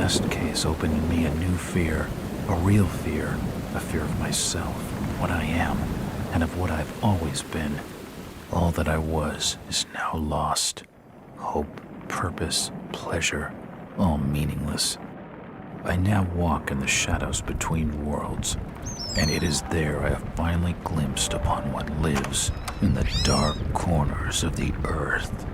last case opened in me a new fear, a real fear, a fear of myself, what I am, and of what I've always been. All that I was is now lost. Hope, purpose, pleasure, all meaningless. I now walk in the shadows between worlds, and it is there I have finally glimpsed upon what lives in the dark corners of the earth.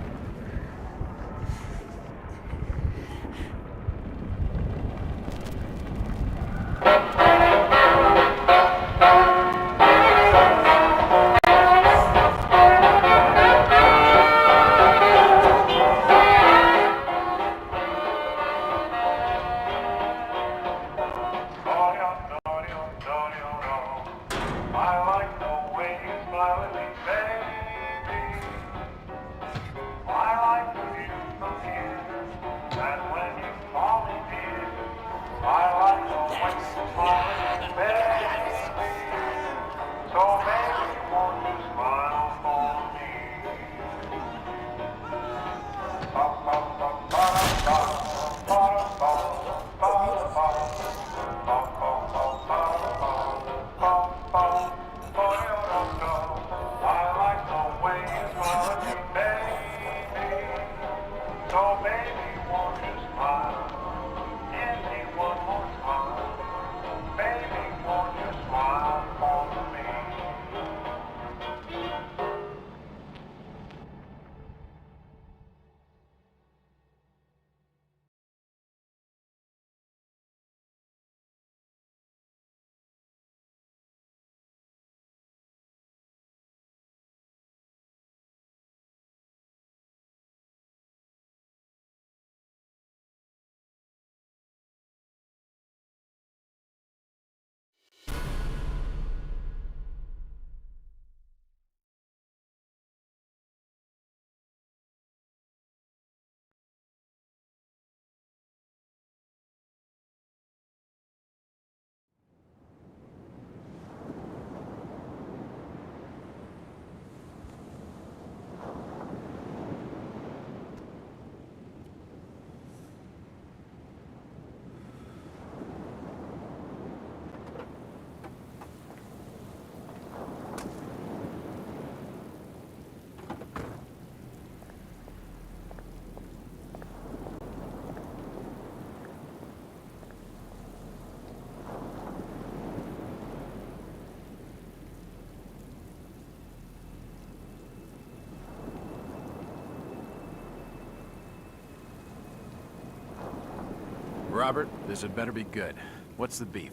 Robert, this had better be good. What's the beef?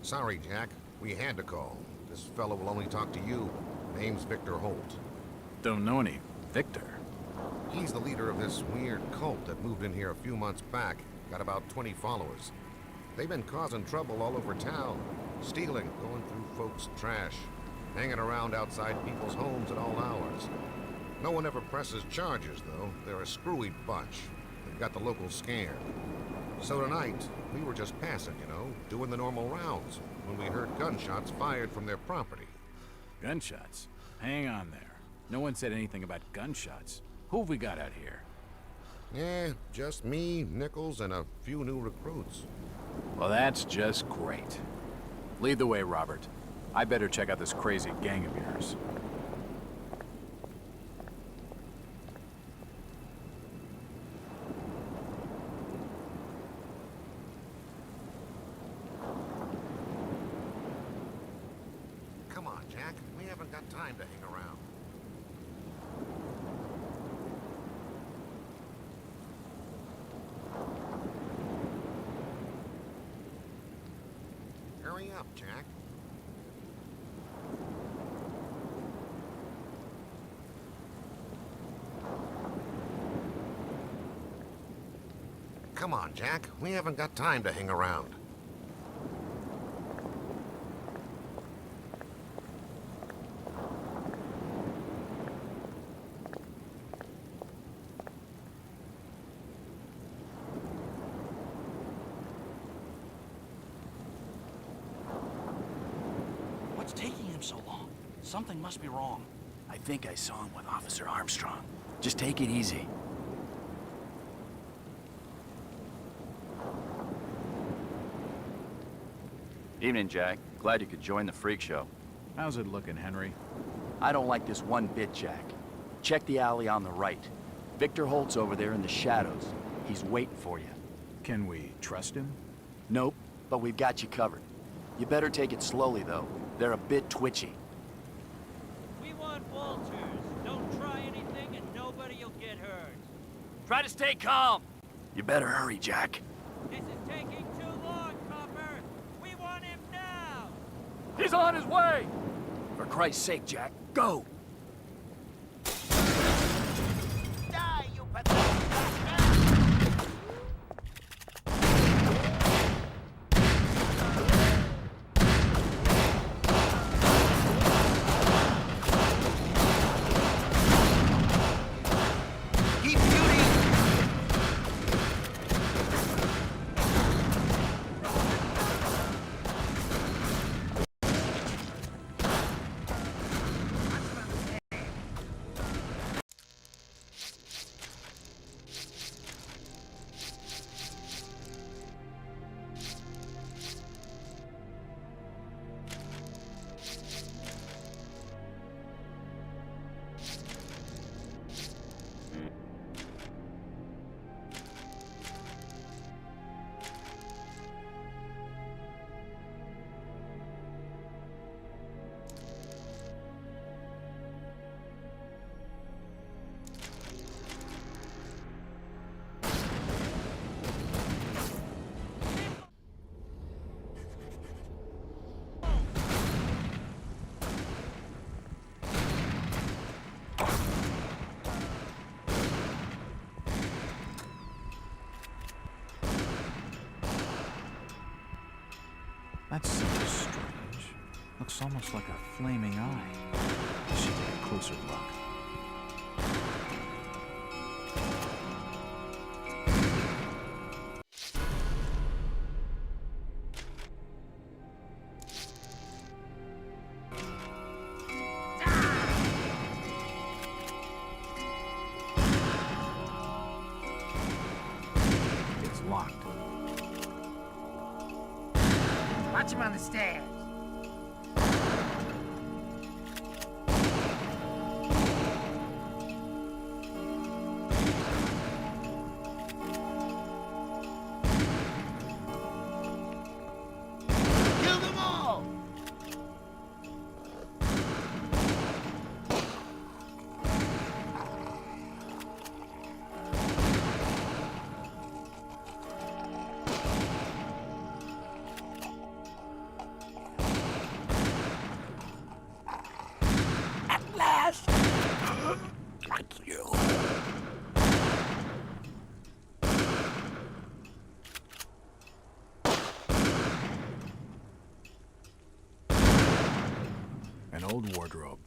Sorry, Jack. We had to call. This fellow will only talk to you. Name's Victor Holt. Don't know any Victor. He's the leader of this weird cult that moved in here a few months back. Got about 20 followers. They've been causing trouble all over town. Stealing, going through folks' trash, hanging around outside people's homes at all hours. No one ever presses charges, though. They're a screwy bunch. They've got the locals scared. So tonight, we were just passing, doing the normal rounds, when we heard gunshots fired from their property. Gunshots? Hang on there. No one said anything about gunshots. Who have we got out here? Yeah, just me, Nichols, and a few new recruits. Well, that's just great. Lead the way, Robert. I better check out this crazy gang of yours. Come on, Jack. We haven't got time to hang around. Hurry up, Jack. Come on, Jack. We haven't got time to hang around. What's taking him so long? Something must be wrong. I think I saw him with Officer Armstrong. Just take it easy. Evening, Jack. Glad you could join the freak show. How's it looking, Henry? I don't like this one bit, Jack. Check the alley on the right. Victor Holt's over there in the shadows. He's waiting for you. Can we trust him? Nope, but we've got you covered. You better take it slowly, though. They're a bit twitchy. We want Walters. Don't try anything and nobody'll get hurt. Try to stay calm! You better hurry, Jack. This is taking too long, Copper. We want him now. He's on his way! For Christ's sake, Jack, go! Die, you pathetic bastard! Keep shooting! That's so strange. Looks almost like a flaming eye. I should take a closer look. It's locked. Watch him on the stairs. Kill them all! An old wardrobe.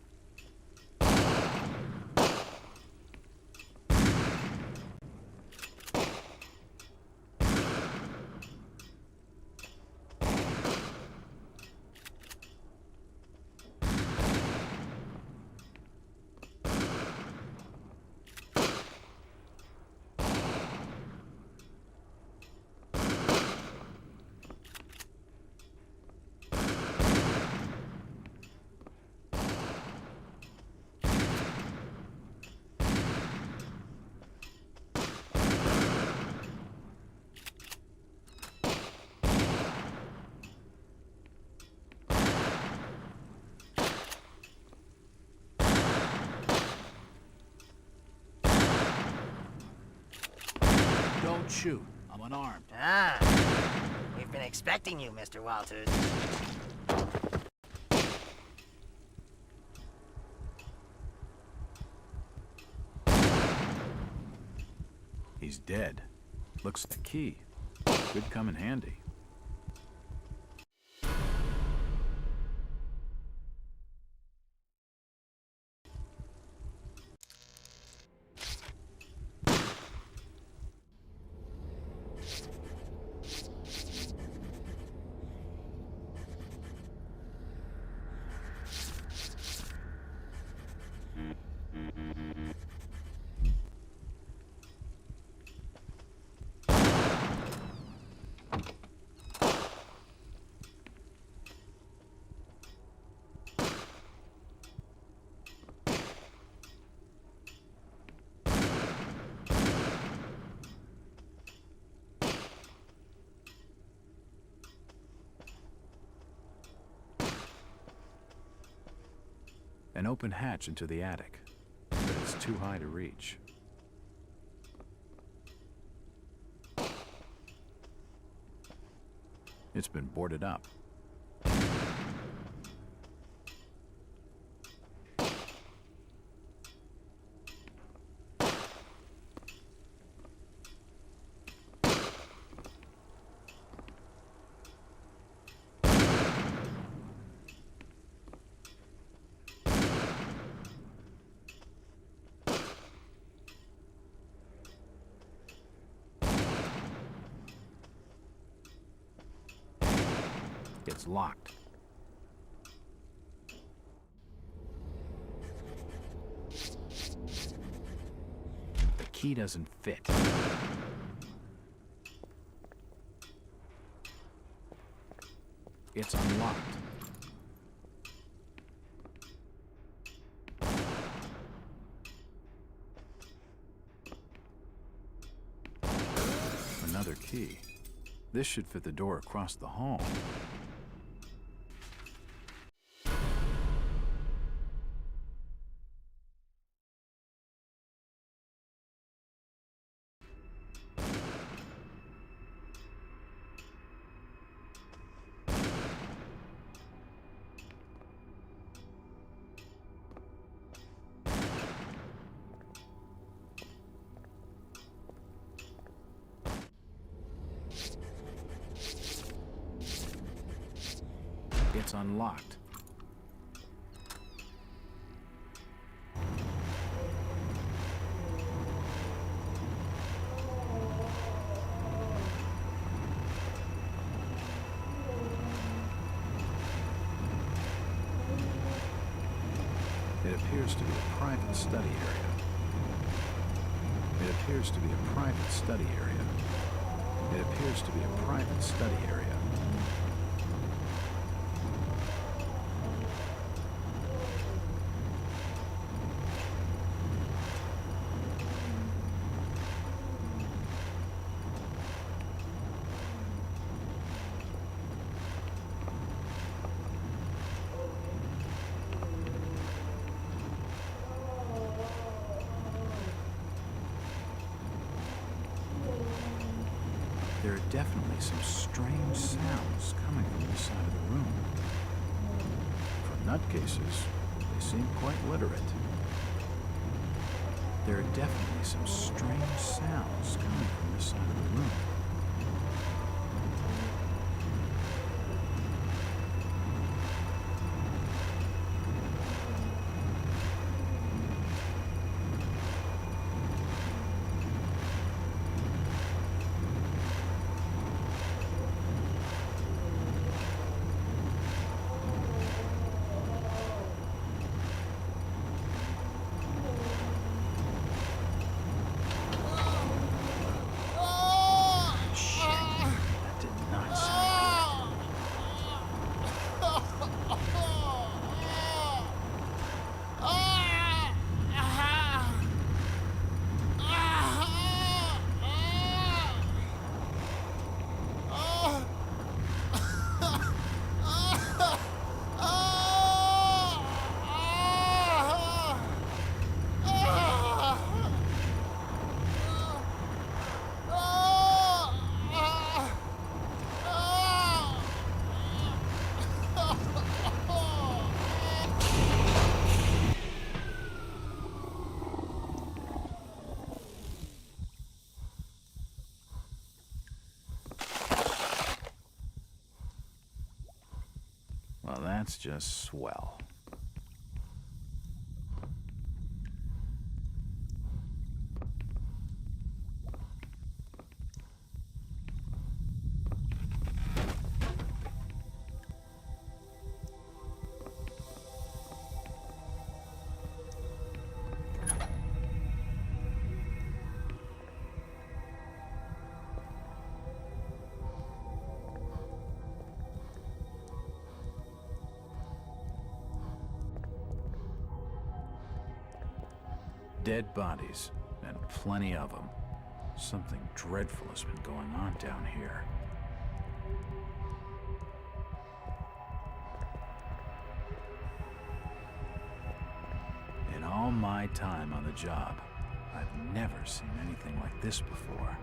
Don't shoot. I'm unarmed. Ah, we've been expecting you, Mr. Walters. He's dead. Looks like the key. Could come in handy. An open hatch into the attic, but it's too high to reach. It's been boarded up. It's locked. The key doesn't fit. It's unlocked. Another key. This should fit the door across the hall. It's unlocked. It appears to be a private study area. It appears to be a private study area. It appears to be a private study area. There are definitely some strange sounds coming from this side of the room. For nutcases, they seem quite literate. There are definitely some strange sounds coming from this side of the room. Well, that's just swell. Dead bodies, and plenty of them. Something dreadful has been going on down here. my time on the job. I've never seen anything like this before.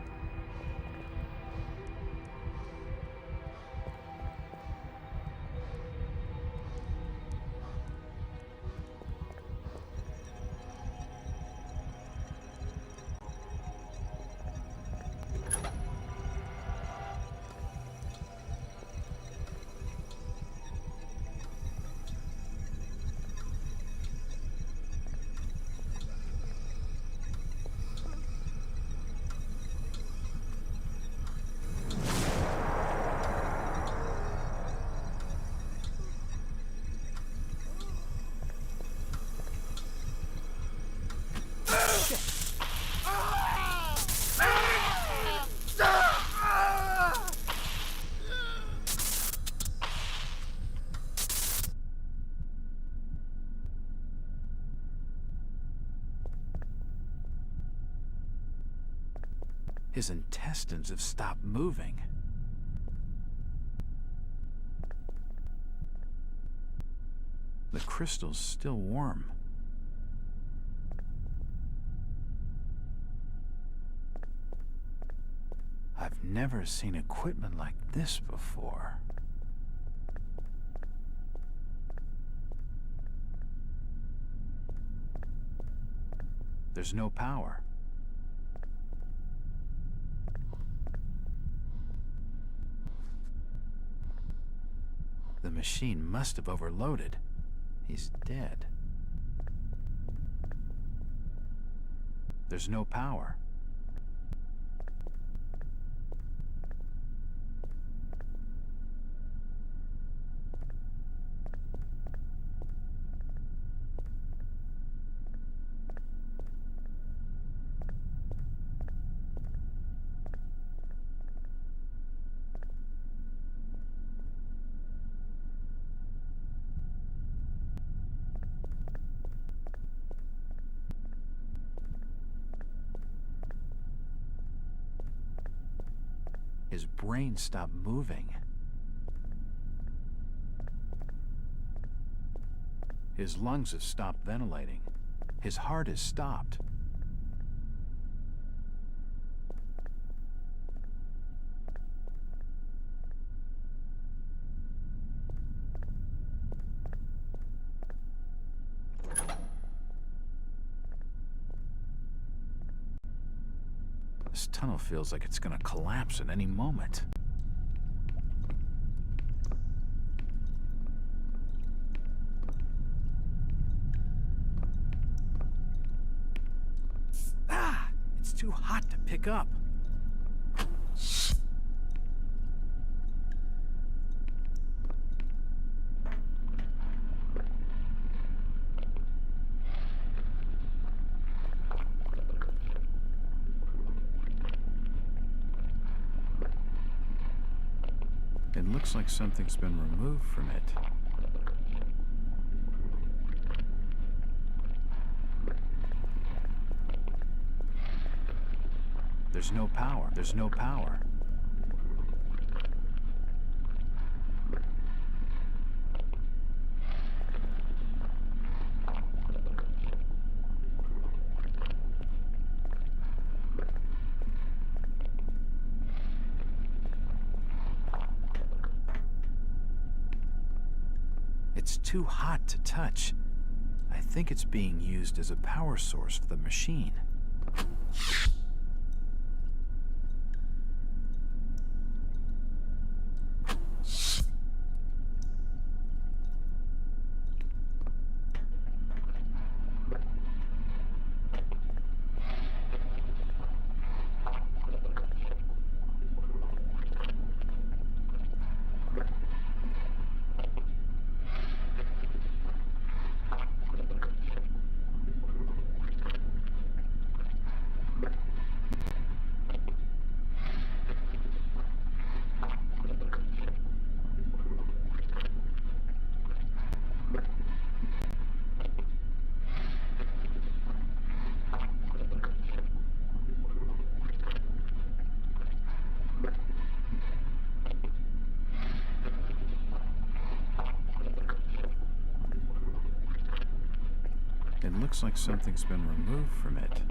His intestines have stopped moving. The crystal's still warm. I've never seen equipment like this before. There's no power. The machine must have overloaded. He's dead. There's no power. His brain stopped moving. His lungs have stopped ventilating. His heart has stopped. This tunnel feels like it's gonna collapse at any moment. Ah! It's too hot to pick up. It looks like something's been removed from it. There's no power. There's no power. It's too hot to touch. I think it's being used as a power source for the machine. It looks like something's been removed from it.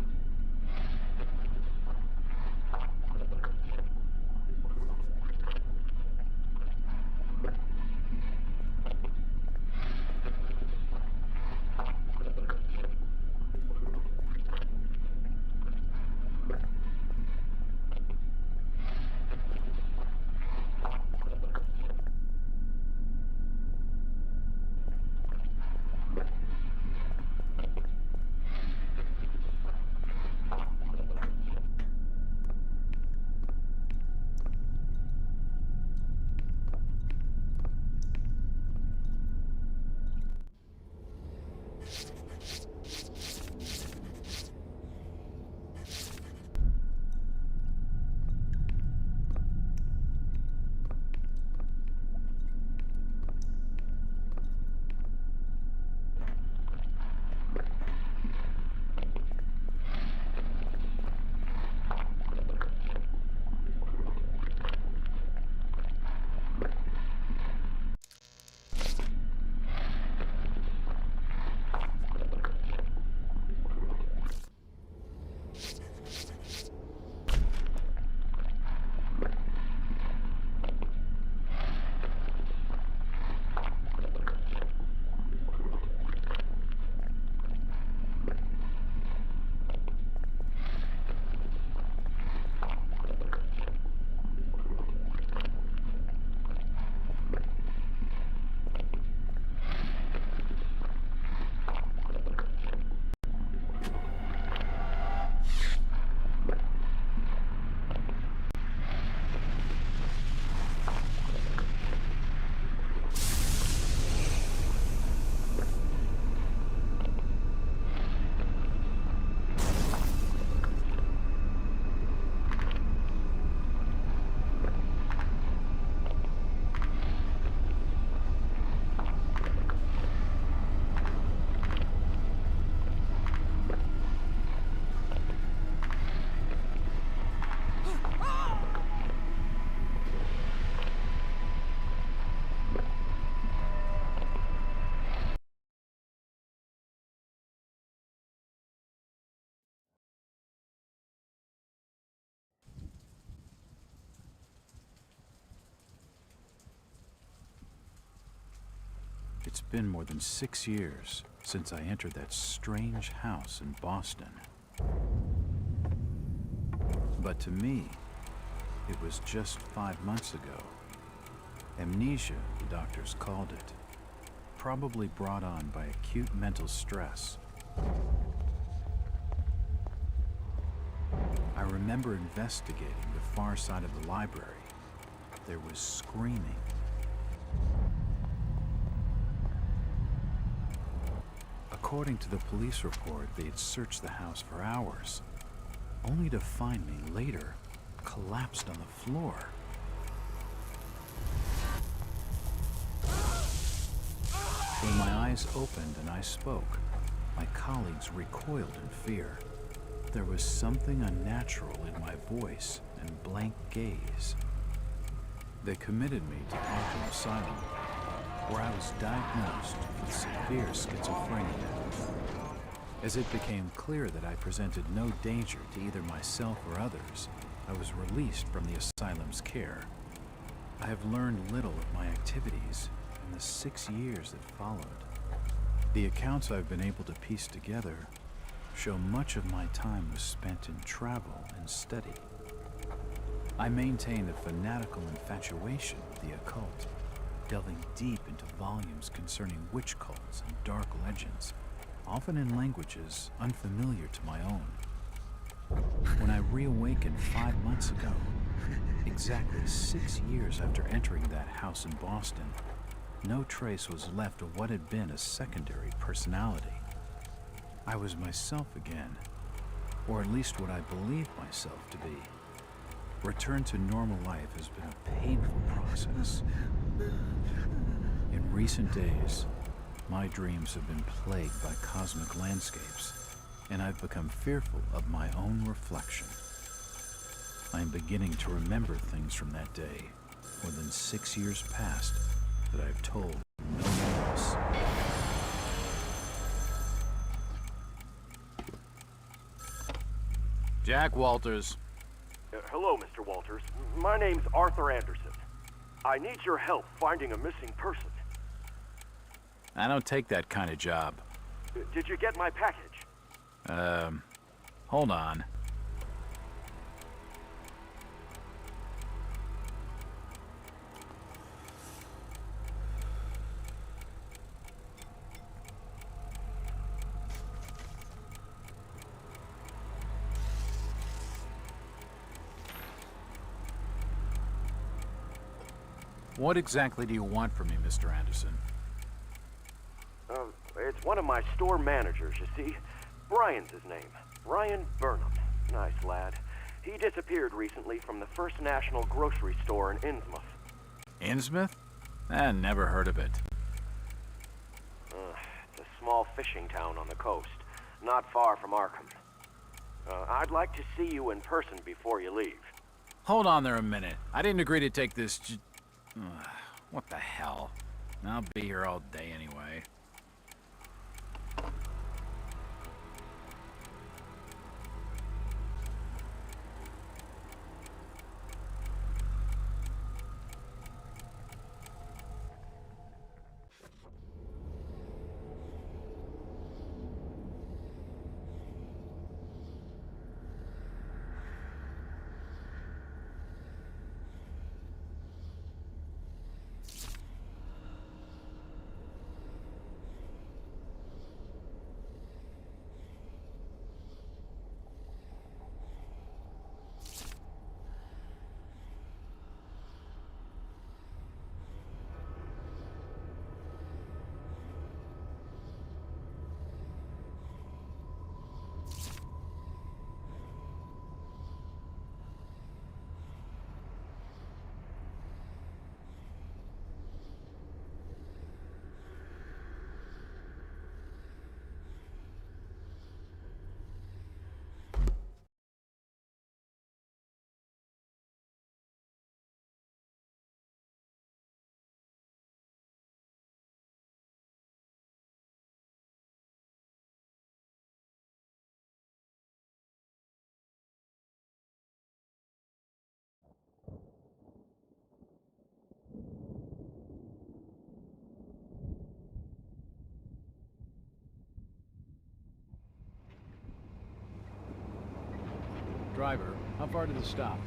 It's been more than 6 years since I entered that strange house in Boston. But to me, it was just 5 months ago. Amnesia, the doctors called it, probably brought on by acute mental stress. I remember investigating the far side of the library. There was screaming. According to the police report, they had searched the house for hours, only to find me later collapsed on the floor. When my eyes opened and I spoke, my colleagues recoiled in fear. There was something unnatural in my voice and blank gaze. They committed me to Arkham Asylum, where I was diagnosed with severe schizophrenia. As it became clear that I presented no danger to either myself or others, I was released from the asylum's care. I have learned little of my activities in the 6 years that followed. The accounts I've been able to piece together show much of my time was spent in travel and study. I maintain a fanatical infatuation with the occult, delving deep into volumes concerning witch cults and dark legends, often in languages unfamiliar to my own. When I reawakened 5 months ago, exactly 6 years after entering that house in Boston, no trace was left of what had been a secondary personality. I was myself again, or at least what I believed myself to be. Return to normal life has been a painful process. In recent days, my dreams have been plagued by cosmic landscapes, and I've become fearful of my own reflection. I am beginning to remember things from that day, more than 6 years past, that I've told no one else. Jack Walters. Hello, Mr. Walters. My name's Arthur Anderson. I need your help finding a missing person. I don't take that kind of job. Did you get my package? Hold on. What exactly do you want from me, Mr. Anderson? It's one of my store managers, you see. Brian's his name. Brian Burnham. Nice lad. He disappeared recently from the First National grocery store in Innsmouth. Innsmouth? Never heard of it. It's a small fishing town on the coast, not far from Arkham. I'd like to see you in person before you leave. Hold on there a minute. I didn't agree to take this what the hell? I'll be here all day anyway. Driver, how far to the stop?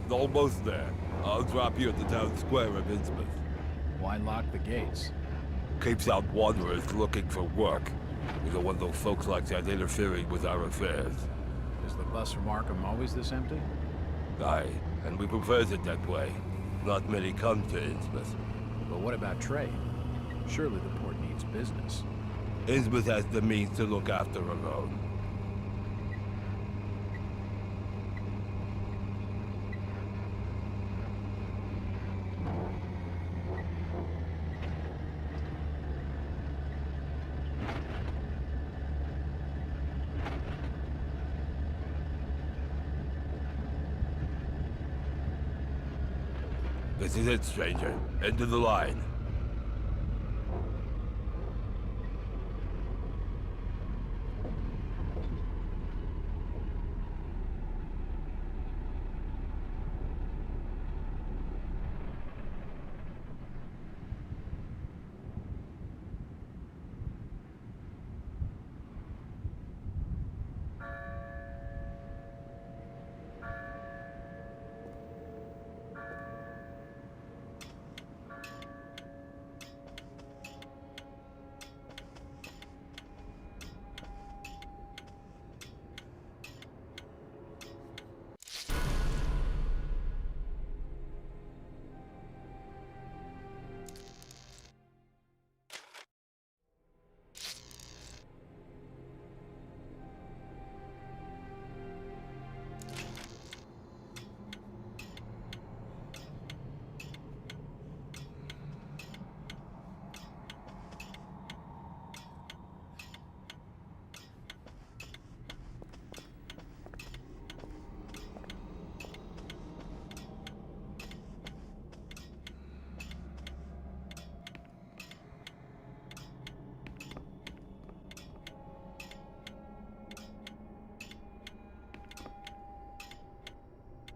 Almost there. I'll drop you at the town square of Innsmouth. Why lock the gates? Keeps out wanderers looking for work. We don't want those folks like that interfering with our affairs. Is the bus from Arkham always this empty? Aye, and we prefers it that way. Not many come to Innsmouth. But what about trade? Surely the port needs business. Innsmouth has the means to look after her own. This is it, stranger. End of the line.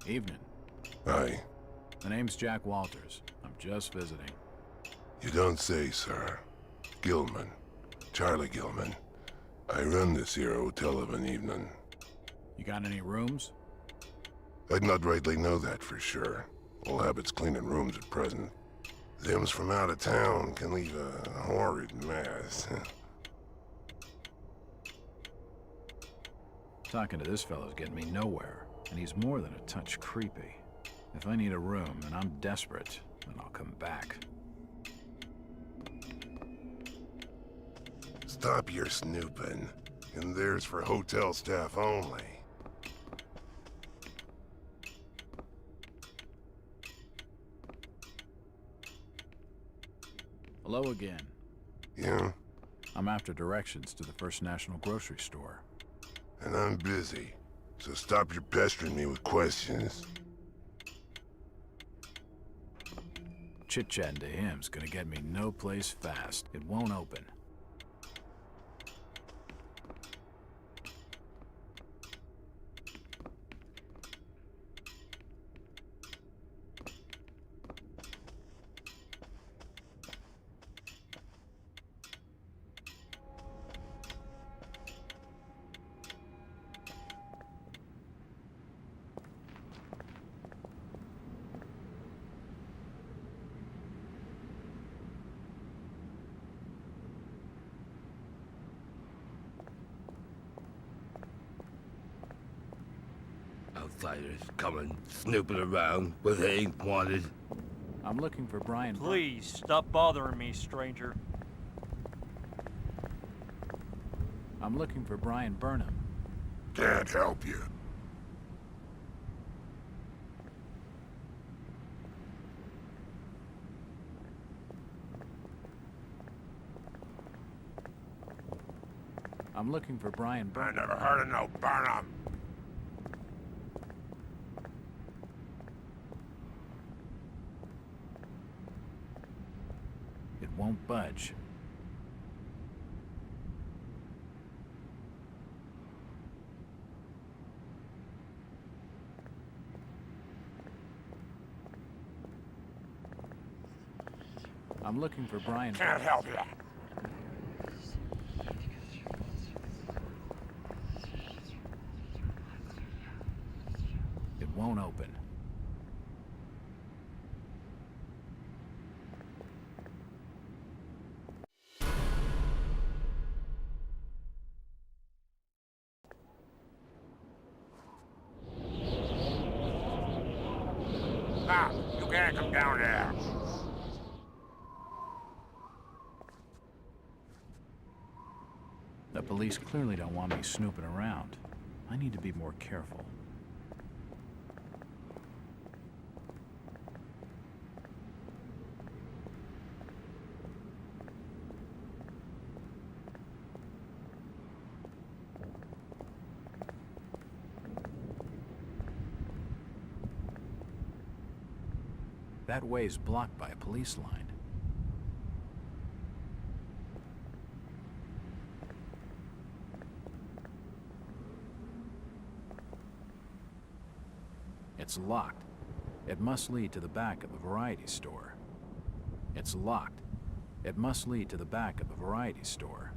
Evening. Hi. The name's Jack Walters. I'm just visiting. You don't say, sir. Gilman. Charlie Gilman. I run this here hotel of an evening. You got any rooms? I'd not rightly know that for sure. All habits cleaning rooms at present. Them's from out of town can leave a horrid mess. Talking to this fellow's getting me nowhere, and he's more than a touch creepy. If I need a room and I'm desperate, then I'll come back. Stop your snooping. And there's for hotel staff only. Hello again. Yeah? I'm after directions to the First National grocery store. And I'm busy. So stop your pestering me with questions. Chit-chatting to him's gonna get me no place fast. It won't open. Outsiders coming, snooping around where they ain't wanted. I'm looking for Brian. Please, stop bothering me, stranger. I'm looking for Brian Burnham. Can't help you. I'm looking for Brian I Burnham. never heard of no Burnham. It won't budge. I'm looking for Brian. Can't help you. It won't open. Stop. You can't come down there. The police clearly don't want me snooping around. I need to be more careful. That way's blocked by a police line. It's locked. It must lead to the back of the variety store. It's locked. It must lead to the back of the variety store.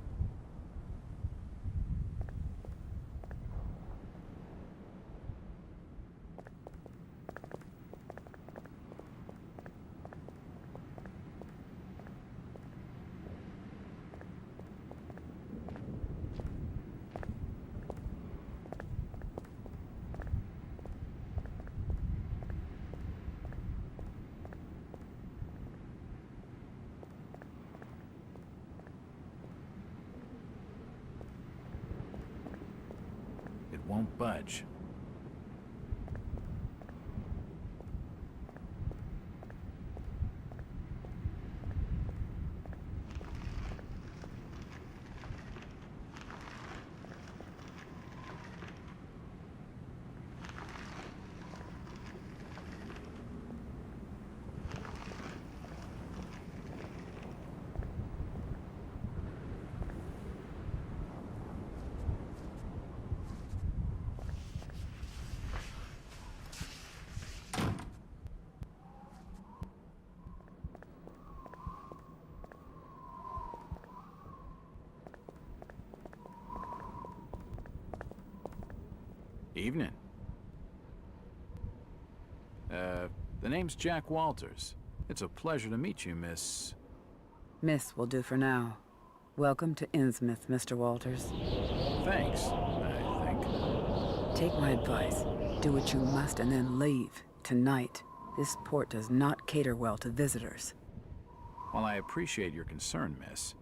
It won't budge. Evening. The name's Jack Walters. It's a pleasure to meet you, Miss... Miss will do for now. Welcome to Innsmouth, Mr. Walters. Thanks, I think. Take my advice. Do what you must and then leave. Tonight. This port does not cater well to visitors. While I appreciate your concern, miss,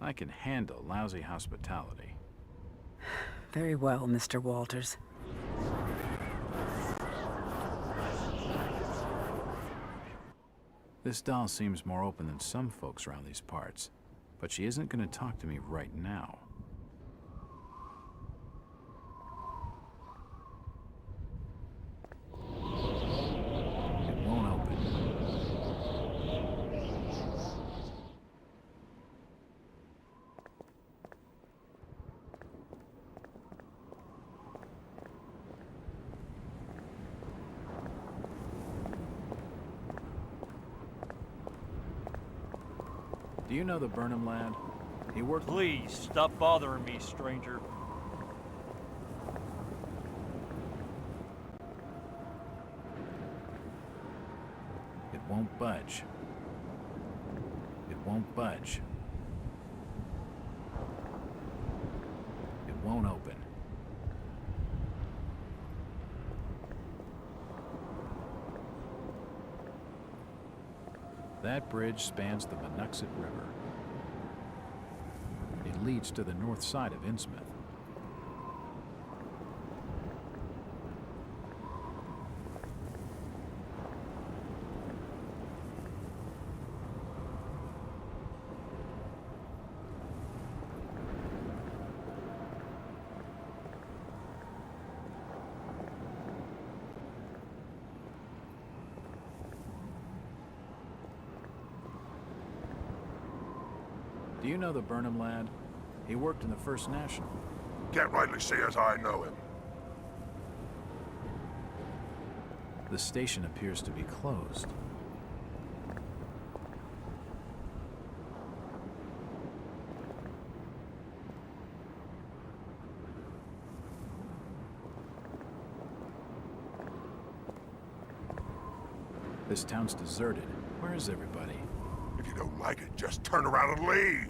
I can handle lousy hospitality. Very well, Mr. Walters. This doll seems more open than some folks around these parts, but she isn't going to talk to me right now. It won't open. Do you know the Burnham lad? He worked... Please, stop bothering me, stranger. It won't budge. It won't budge. It won't open. That bridge spans the Monuxet River. It leads to the north side of Innsmouth. Do you know the Burnham lad? He worked in the First National. Can't rightly say as I know him. The station appears to be closed. This town's deserted. Where is everybody? If you don't like it, just turn around and leave.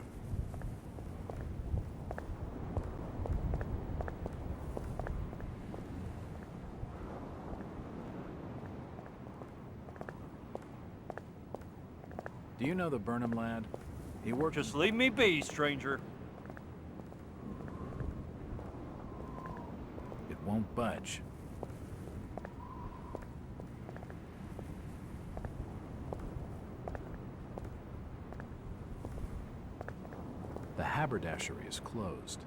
Do you know the Burnham lad? He worked... Just leave me be, stranger. It won't budge. The haberdashery is closed.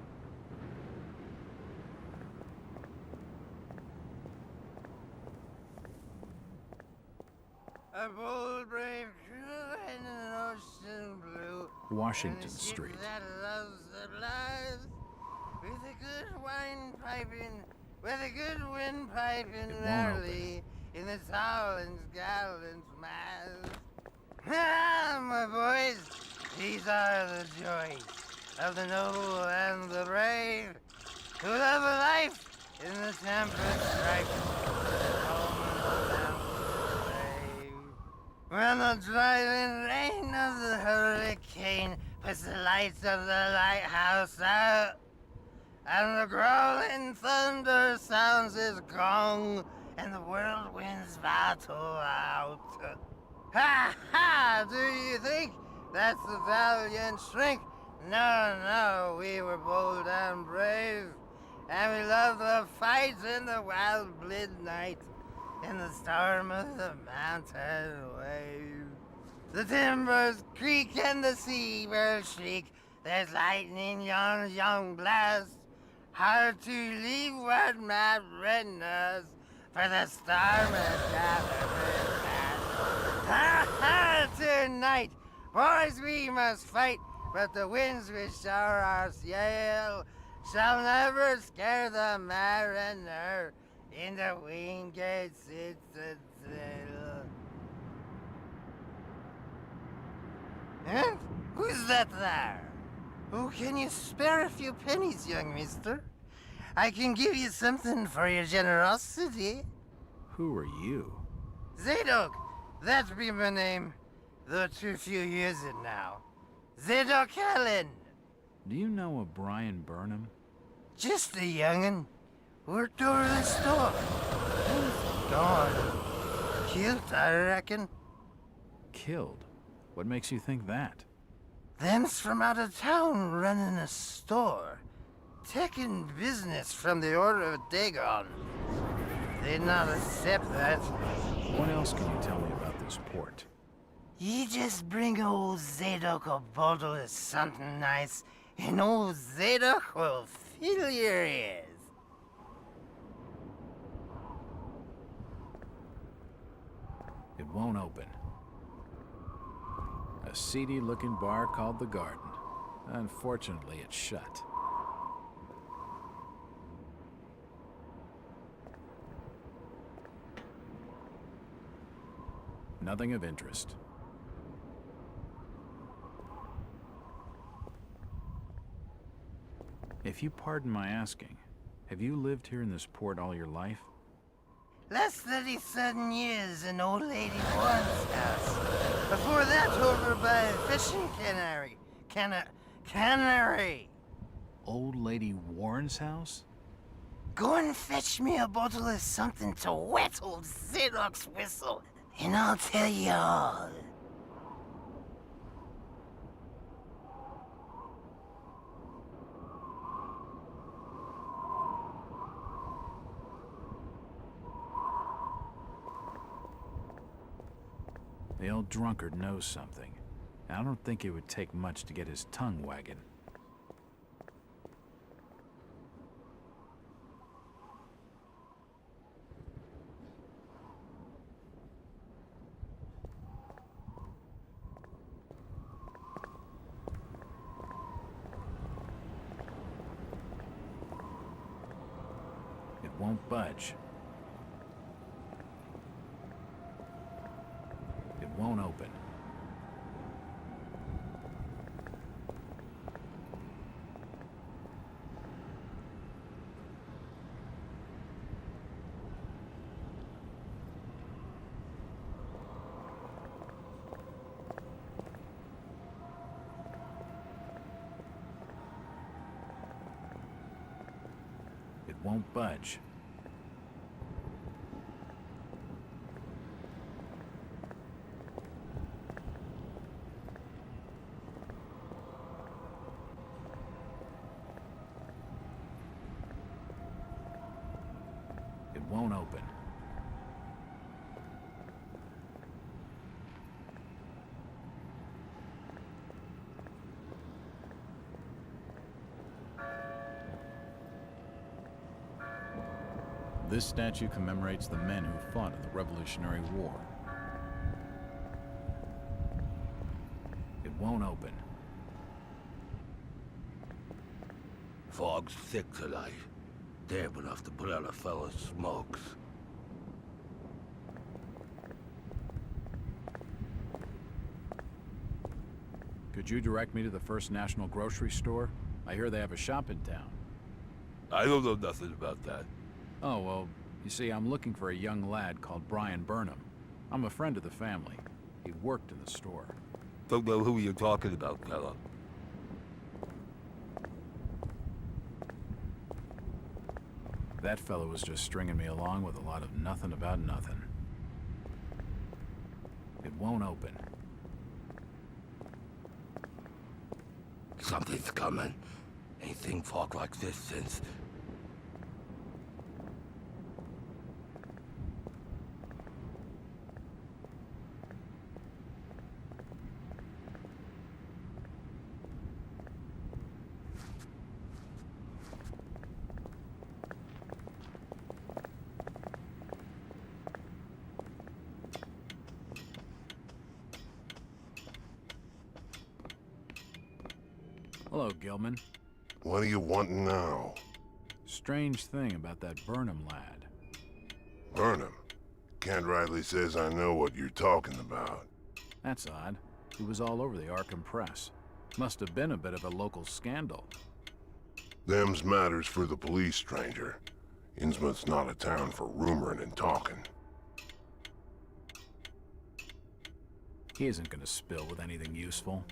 A bold, brave crew in an ocean blue. Washington And a ship Street. that loves the lives. With a good wine piping, with a good wind piping It won't early in the Towland's gallant mass. Ah, my boys, these are the joys of the noble and the brave, who love a life in the temperate strife. When the driving rain of the hurricane puts the lights of the lighthouse out, and the growling thunder sounds its gong, and the whirlwinds battle out. Ha ha! Do you think that's the valiant shrink? No, no, we were bold and brave, and we loved the fight in the wild midnight. In the storm of the mountain wave, the timbers creak and the seabirds shriek. There's lightning yon young blast, hard to leave what might rend us, for the storm has gathered fast. Ha ha! Tonight, boys, we must fight, but the winds which shower our sail shall never scare the mariner. In the Wingate Citadel. Huh? Who's that there? Oh, can you spare a few pennies, young mister? I can give you something for your generosity. Who are you? Zadok, that be my name, though too few years it now. Zadok Allen. Do you know a Brian Burnham? Just a young'un. Worked over the store. He's gone. Killed, I reckon. Killed? What makes you think that? Them's from out of town running a store. Taking business from the Order of Dagon. They'd not accept that. What else can you tell me about this port? You just bring old Zadok a bottle of something nice, and old Zadok will fill your ears. It won't open. A seedy-looking bar called The Garden. Unfortunately, it's shut. Nothing of interest. If you pardon my asking, have you lived here in this port all your life? Last 37 years in old lady Warren's house. Before that, over by fishing cannery. Old Lady Warren's house? Go and fetch me a bottle of something to wet old Zadok's whistle, and I'll tell you all. The old drunkard knows something. I don't think it would take much to get his tongue wagging. It won't budge. It won't open. It won't budge. It won't open. This statue commemorates the men who fought in the Revolutionary War. It won't open. Fog's thick tonight. Damp enough to put out a fella's smokes. Could you direct me to the First National Grocery Store? I hear they have a shop in town. I don't know nothing about that. Oh, well, you see, I'm looking for a young lad called Brian Burnham. I'm a friend of the family. He worked in the store. Don't know who you're talking about, fella. That fellow was just stringing me along with a lot of nothing about nothing. It won't open. Something's coming. Ain't seen fog like this since... Hello, Gilman. What are you wanting now? Strange thing about that Burnham lad. Burnham? Kent rightly says I know what you're talking about. That's odd. He was all over the Arkham Press. Must have been a bit of a local scandal. Them's matters for the police, stranger. Innsmouth's not a town for rumoring and talking. He isn't gonna spill with anything useful.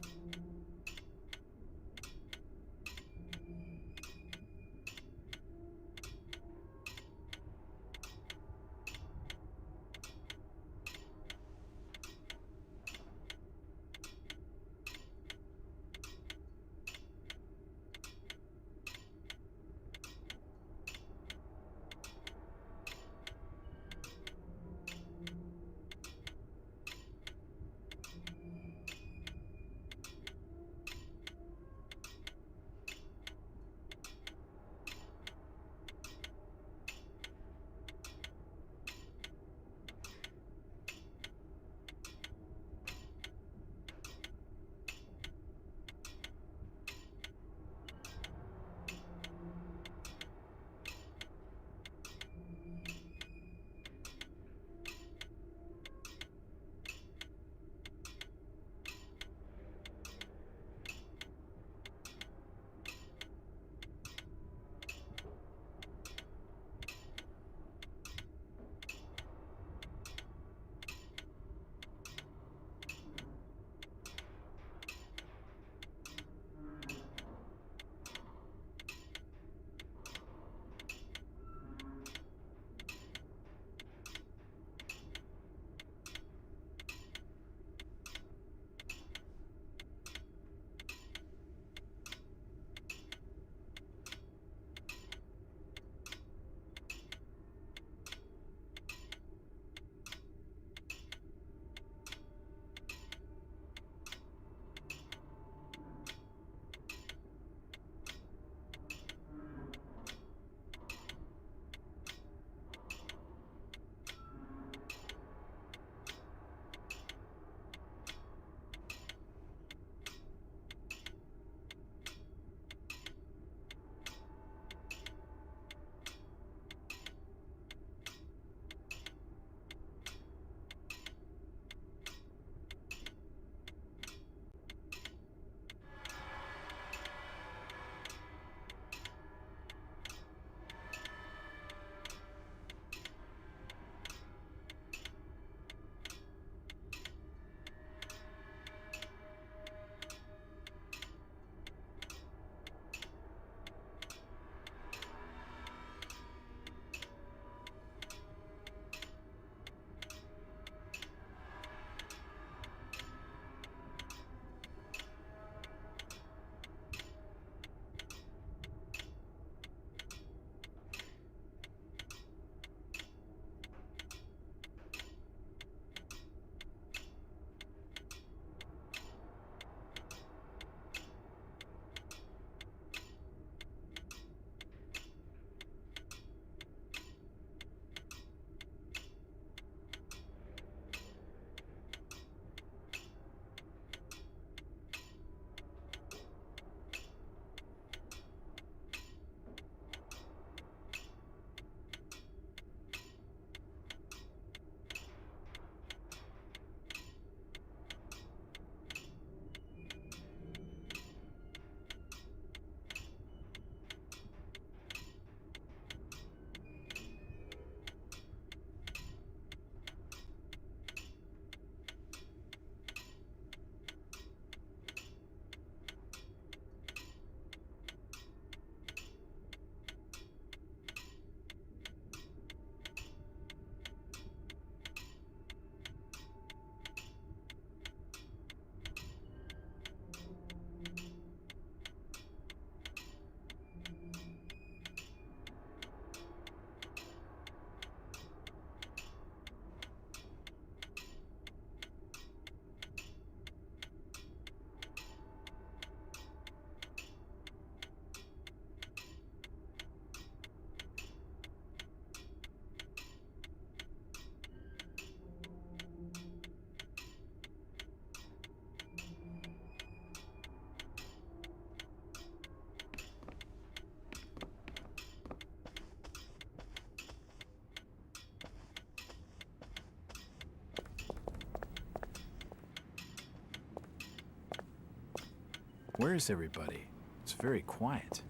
Where is everybody? It's very quiet.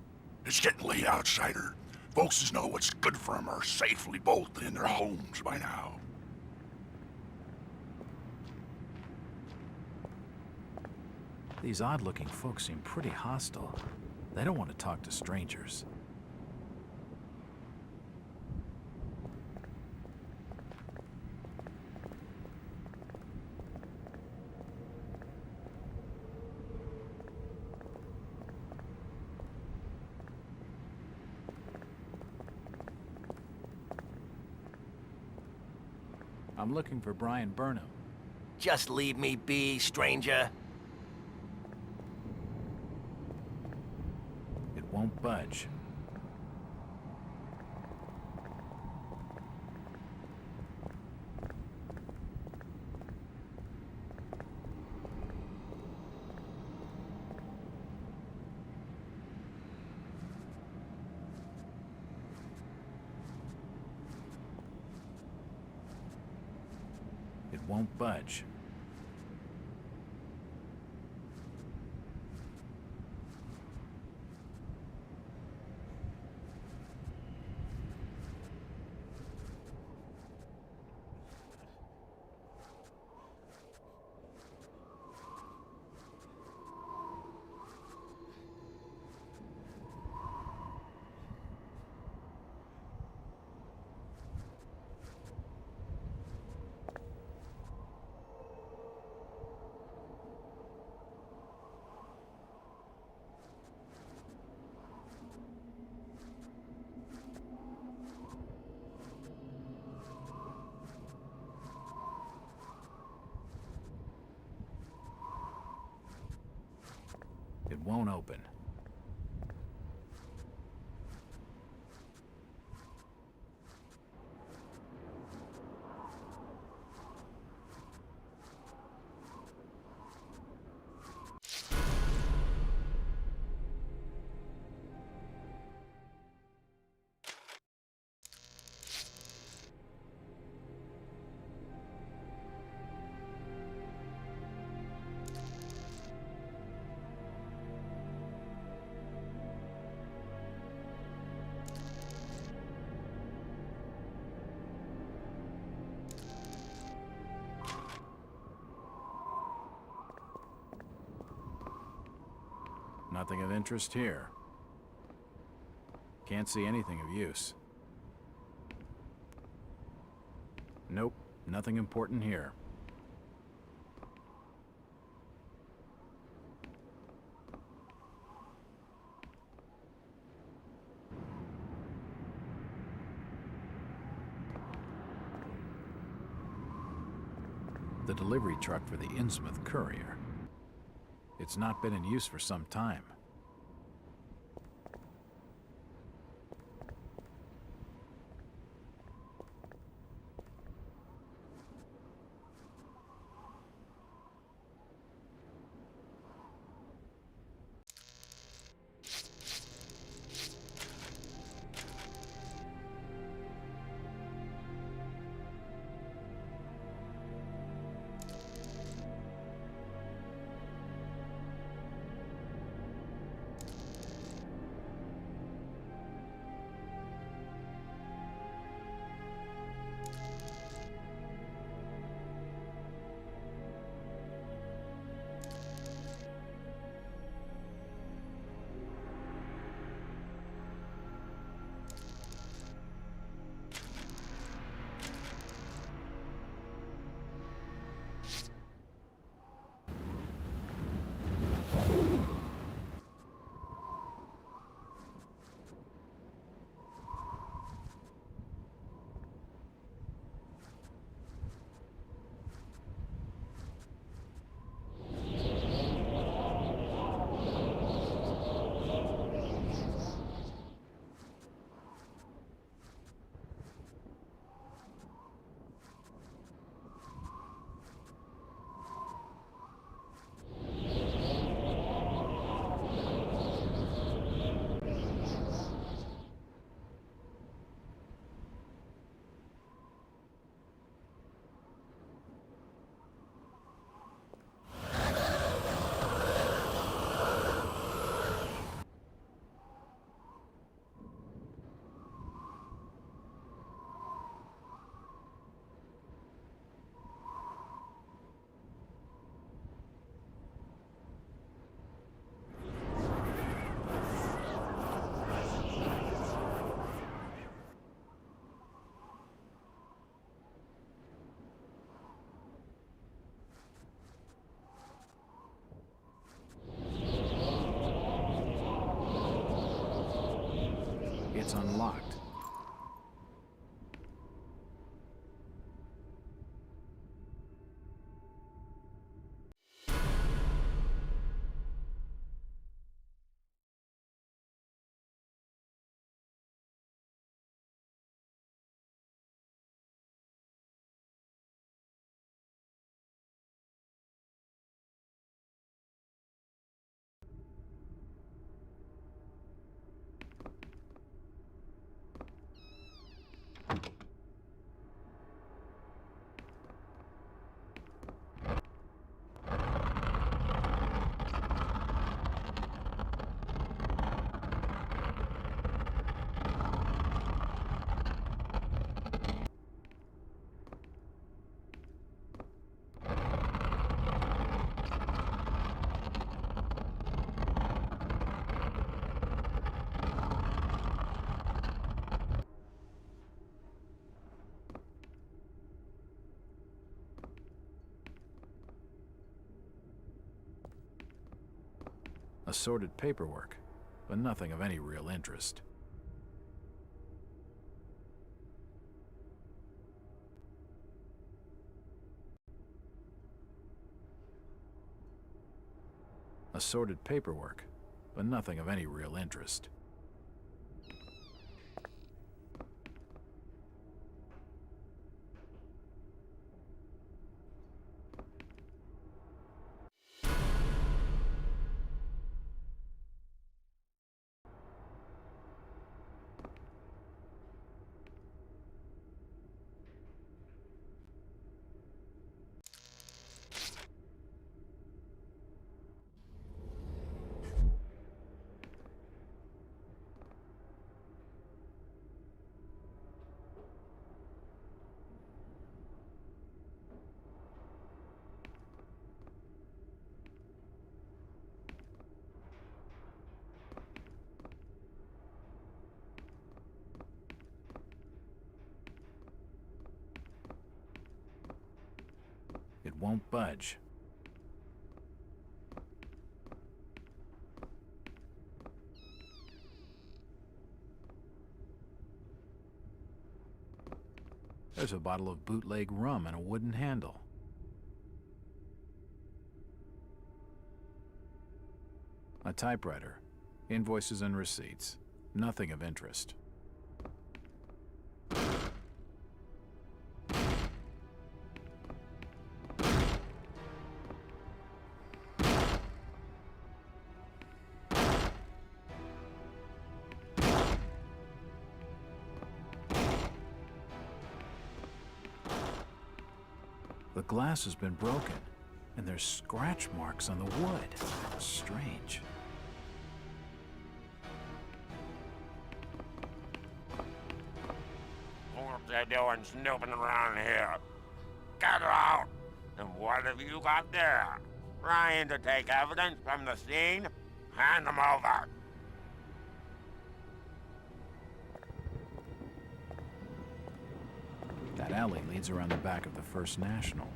It's getting late, outsider. Folks know what's good for 'em are safely bolted in their homes by now. These odd-looking folks seem pretty hostile. They don't want to talk to strangers. I'm looking for Brian Burnham. Just leave me be, stranger. It won't budge. It won't budge. It won't open. Nothing of interest here. Can't see anything of use. Nope, nothing important here. The delivery truck for the Innsmouth Courier. It's not been in use for some time. It's unlocked. Assorted paperwork, but nothing of any real interest. Assorted paperwork, but nothing of any real interest. It won't budge. There's a bottle of bootleg rum and a wooden handle. A typewriter, invoices and receipts. Nothing of interest. The glass has been broken, and there's scratch marks on the wood. Strange. What they doing snooping around here? Get out! And what have you got there? Trying to take evidence from the scene? Hand them over! That alley leads around the back of the First National.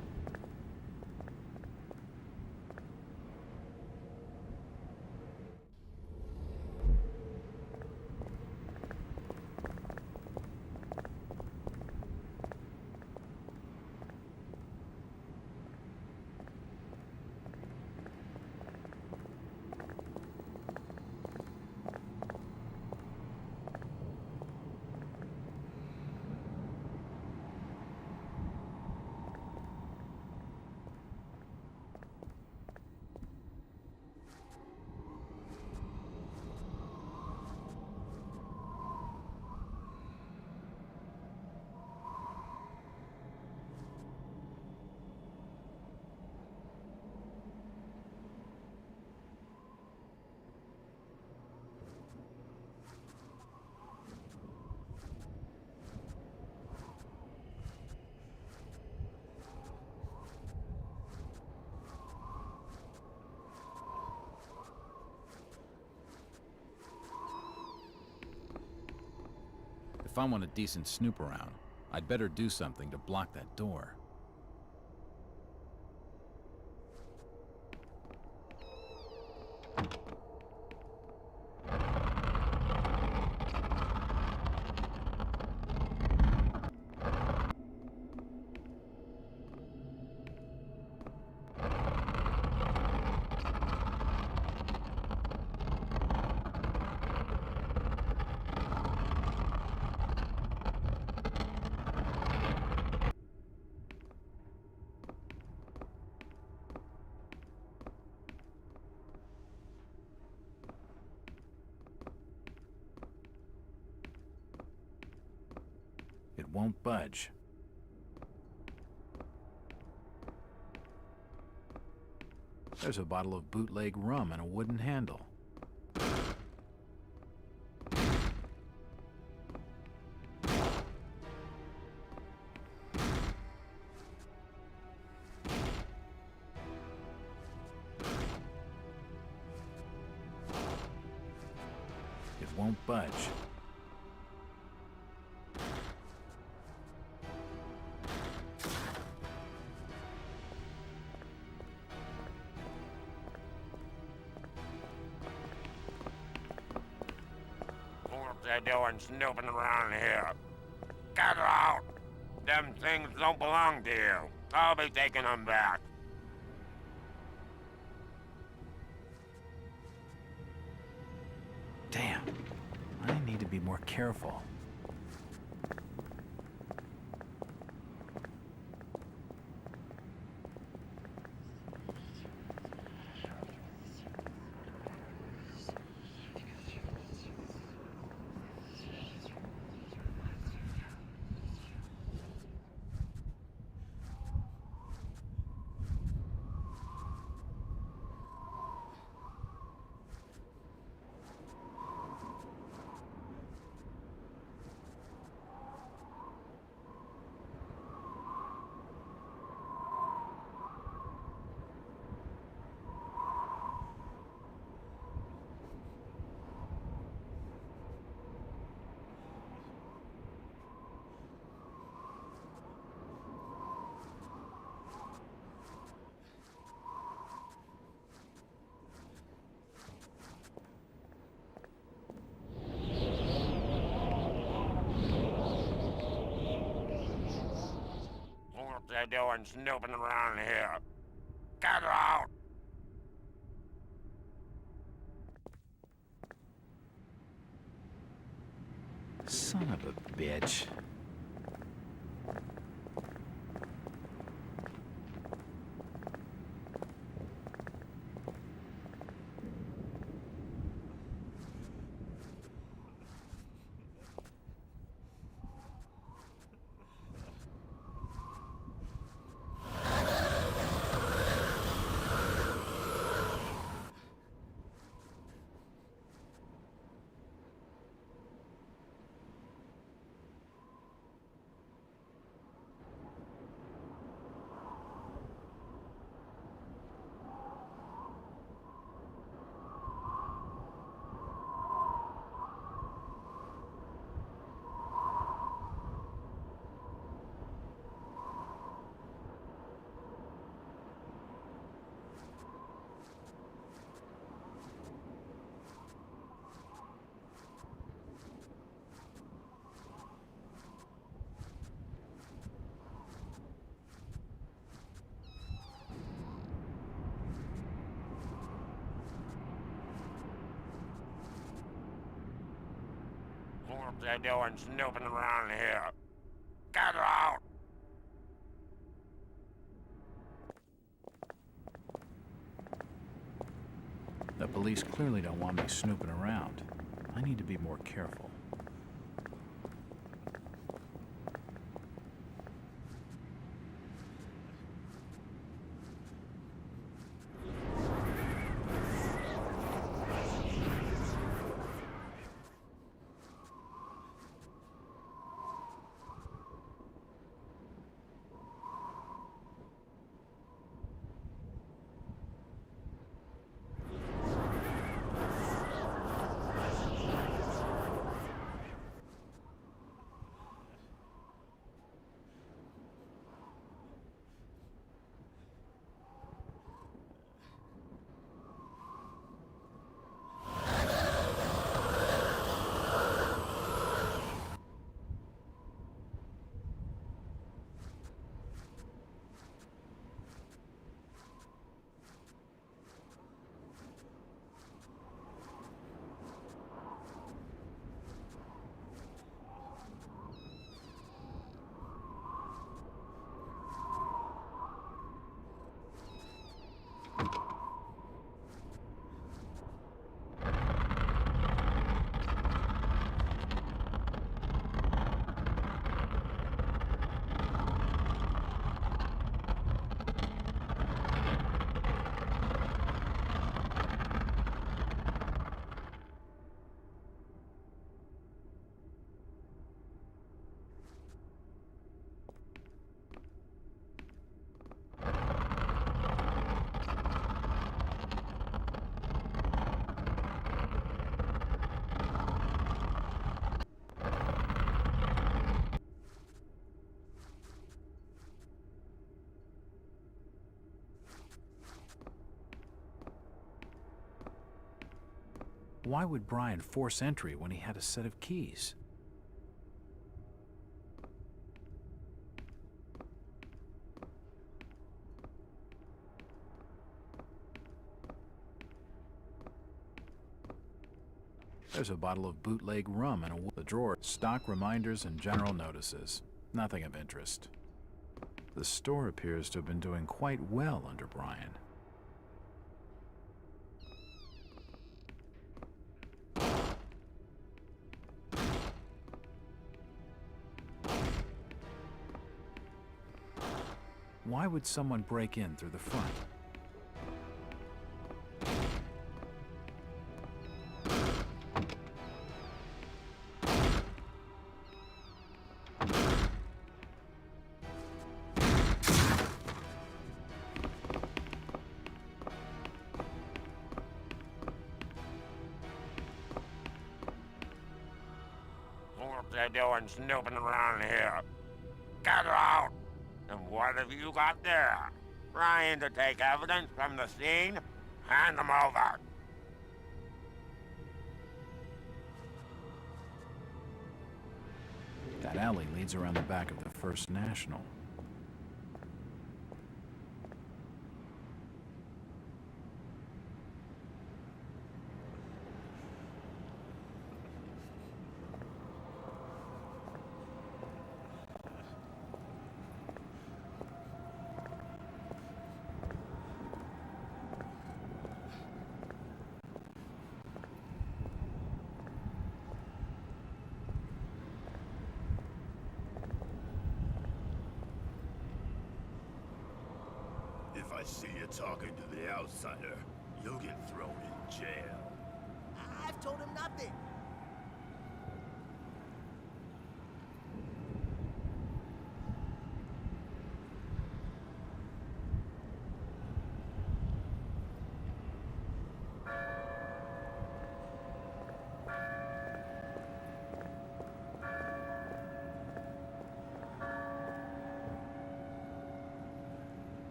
If I want a decent snoop around, I'd better do something to block that door. won't budge. There's a bottle of bootleg rum and a wooden handle. It won't budge. What they doing snooping around here? Get out! Them things don't belong to you. I'll be taking them back. Damn. I need to be more careful. What they doing snooping around here? Get out! Son of a bitch. What they doing snooping around here? Get out! The police clearly don't want me snooping around. I need to be more careful. Why would Brian force entry when he had a set of keys? There's a bottle of bootleg rum in the drawer. Stock reminders and general notices. Nothing of interest. The store appears to have been doing quite well under Brian. Why would someone break in through the front? What they doing snooping around here? Get out! And what have you got there? Trying to take evidence from the scene? Hand them over. That alley leads around the back of the First National. If I see you talking to the outsider, you'll get thrown in jail. I've told him nothing.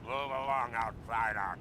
Move along, outsider.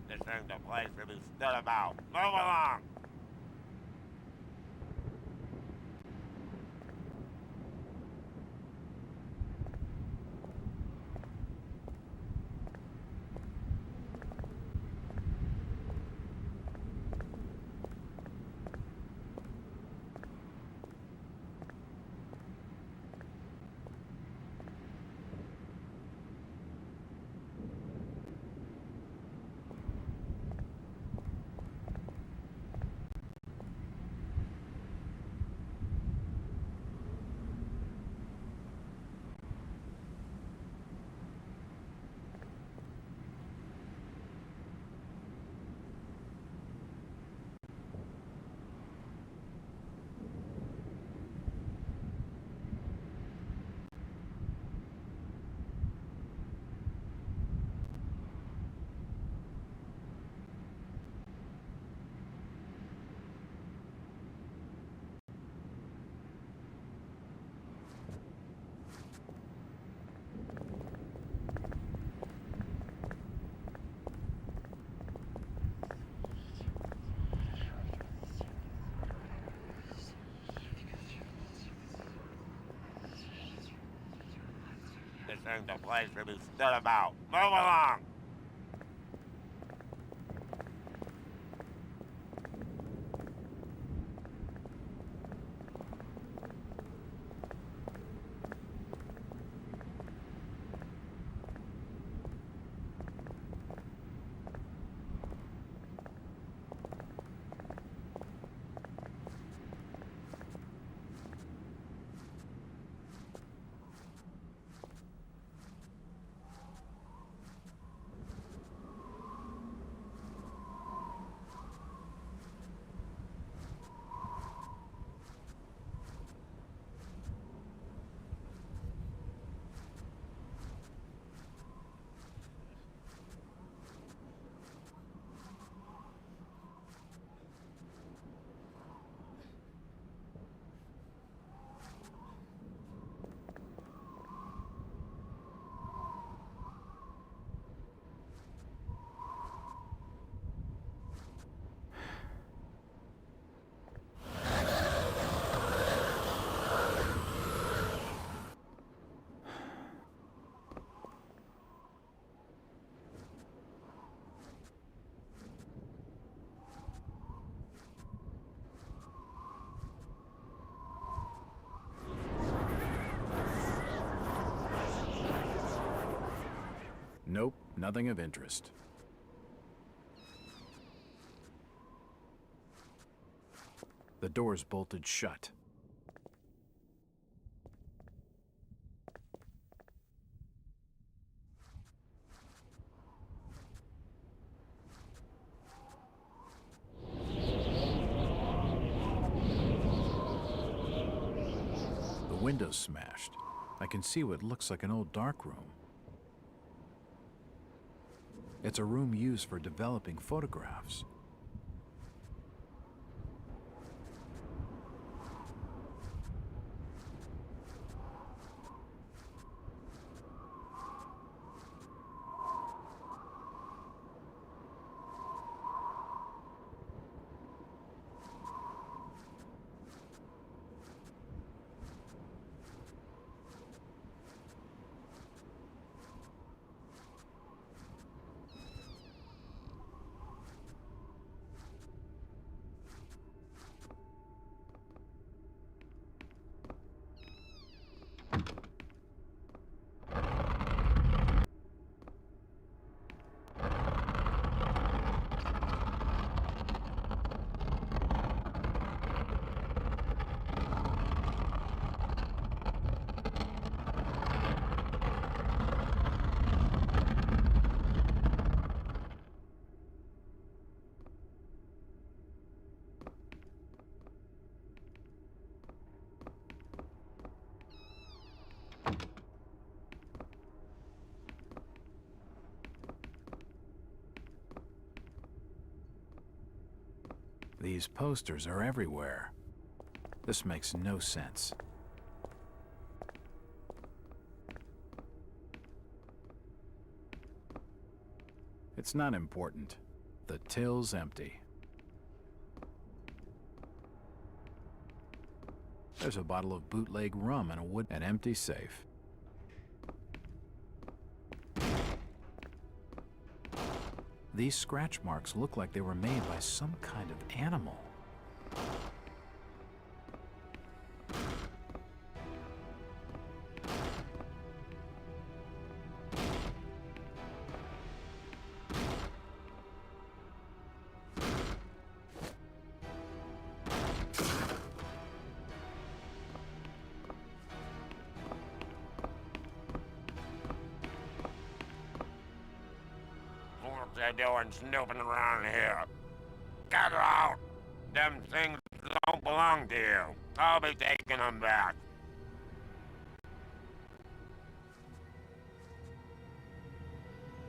This ain't the place to be stood about. Move along! thing's a place to be stood about. Move along! Nope, nothing of interest. The door's bolted shut. The window's smashed. I can see what looks like an old dark room. It's a room used for developing photographs. These posters are everywhere. This makes no sense. It's not important. The till's empty. There's a bottle of bootleg rum and an empty safe. These scratch marks look like they were made by some kind of animal. They're doing snooping around here. Get out! Them things don't belong to you. I'll be taking them back.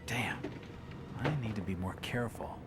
Damn. I need to be more careful.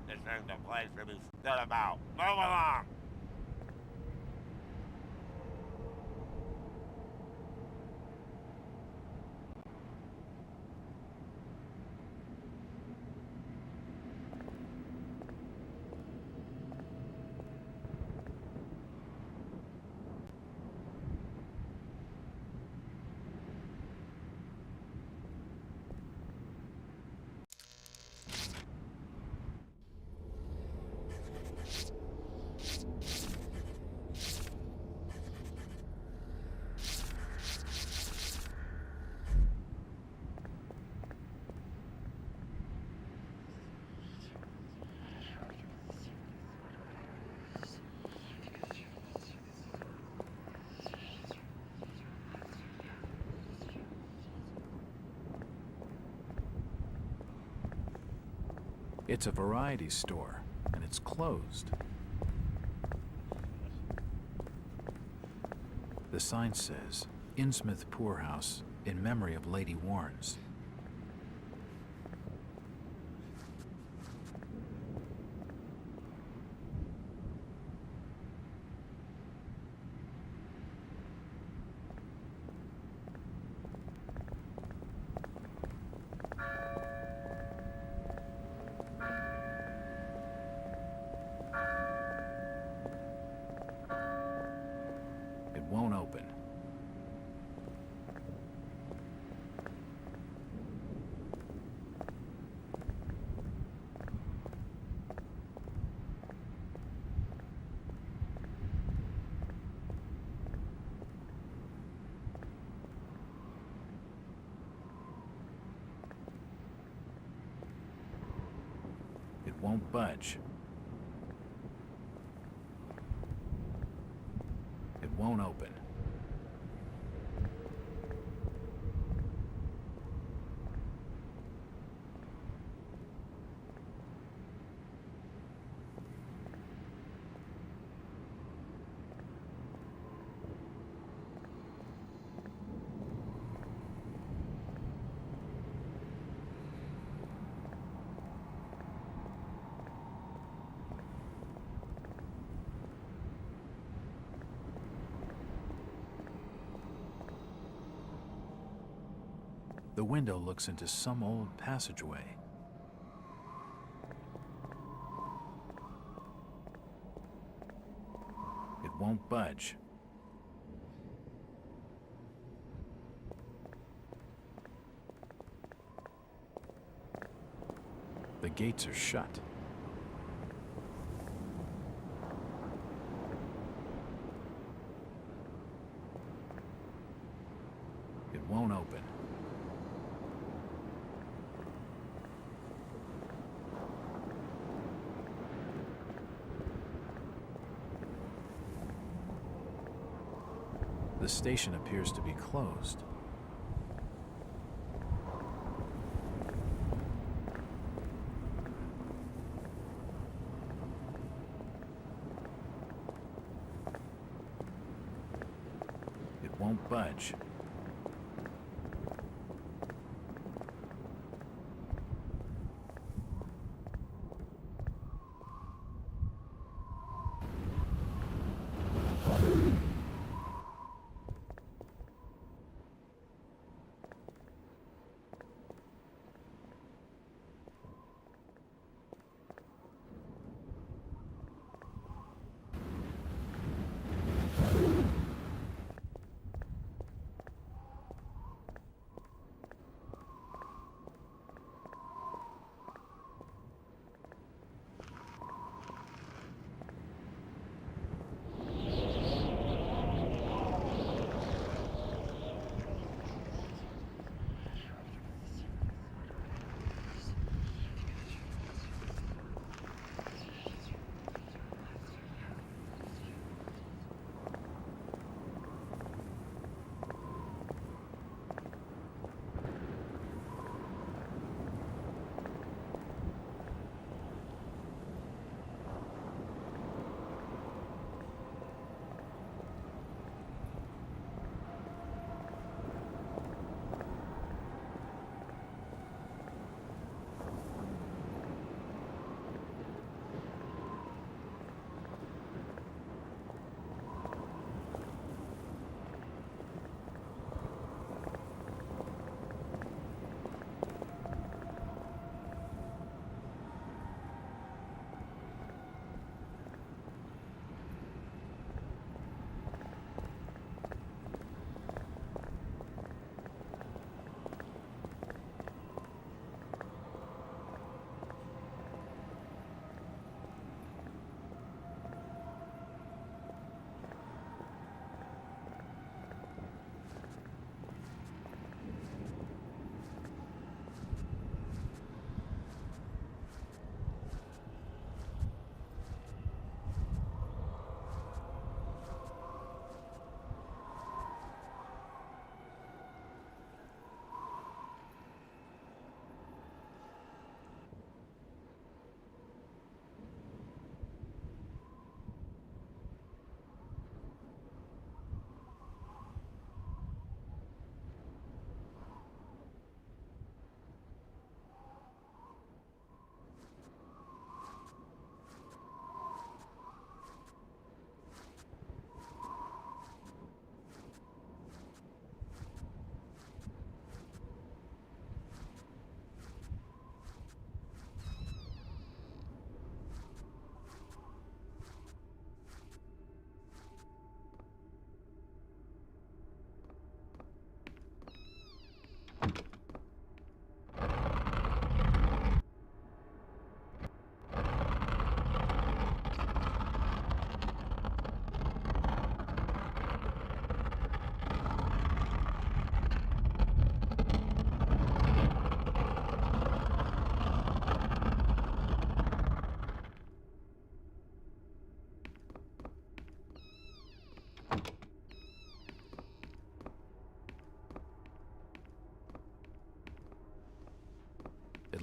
This ain't the place to be stood about. Move along! It's a variety store, and it's closed. The sign says, Innsmouth Poorhouse, in memory of Lady Warnes. It won't open. It won't budge. It won't open. The window looks into some old passageway. It won't budge. The gates are shut. It won't open. The station appears to be closed. It won't budge.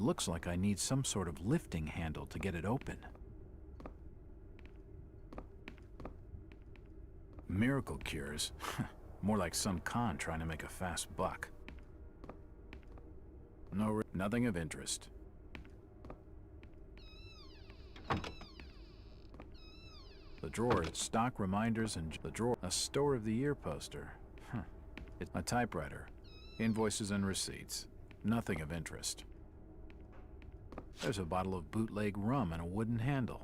looks like I need some sort of lifting handle to get it open. Miracle cures? More like some con trying to make a fast buck. Nothing of interest. The drawer, stock reminders and the drawer, a store of the year poster. It's a typewriter, invoices and receipts. Nothing of interest. There's a bottle of bootleg rum and a wooden handle.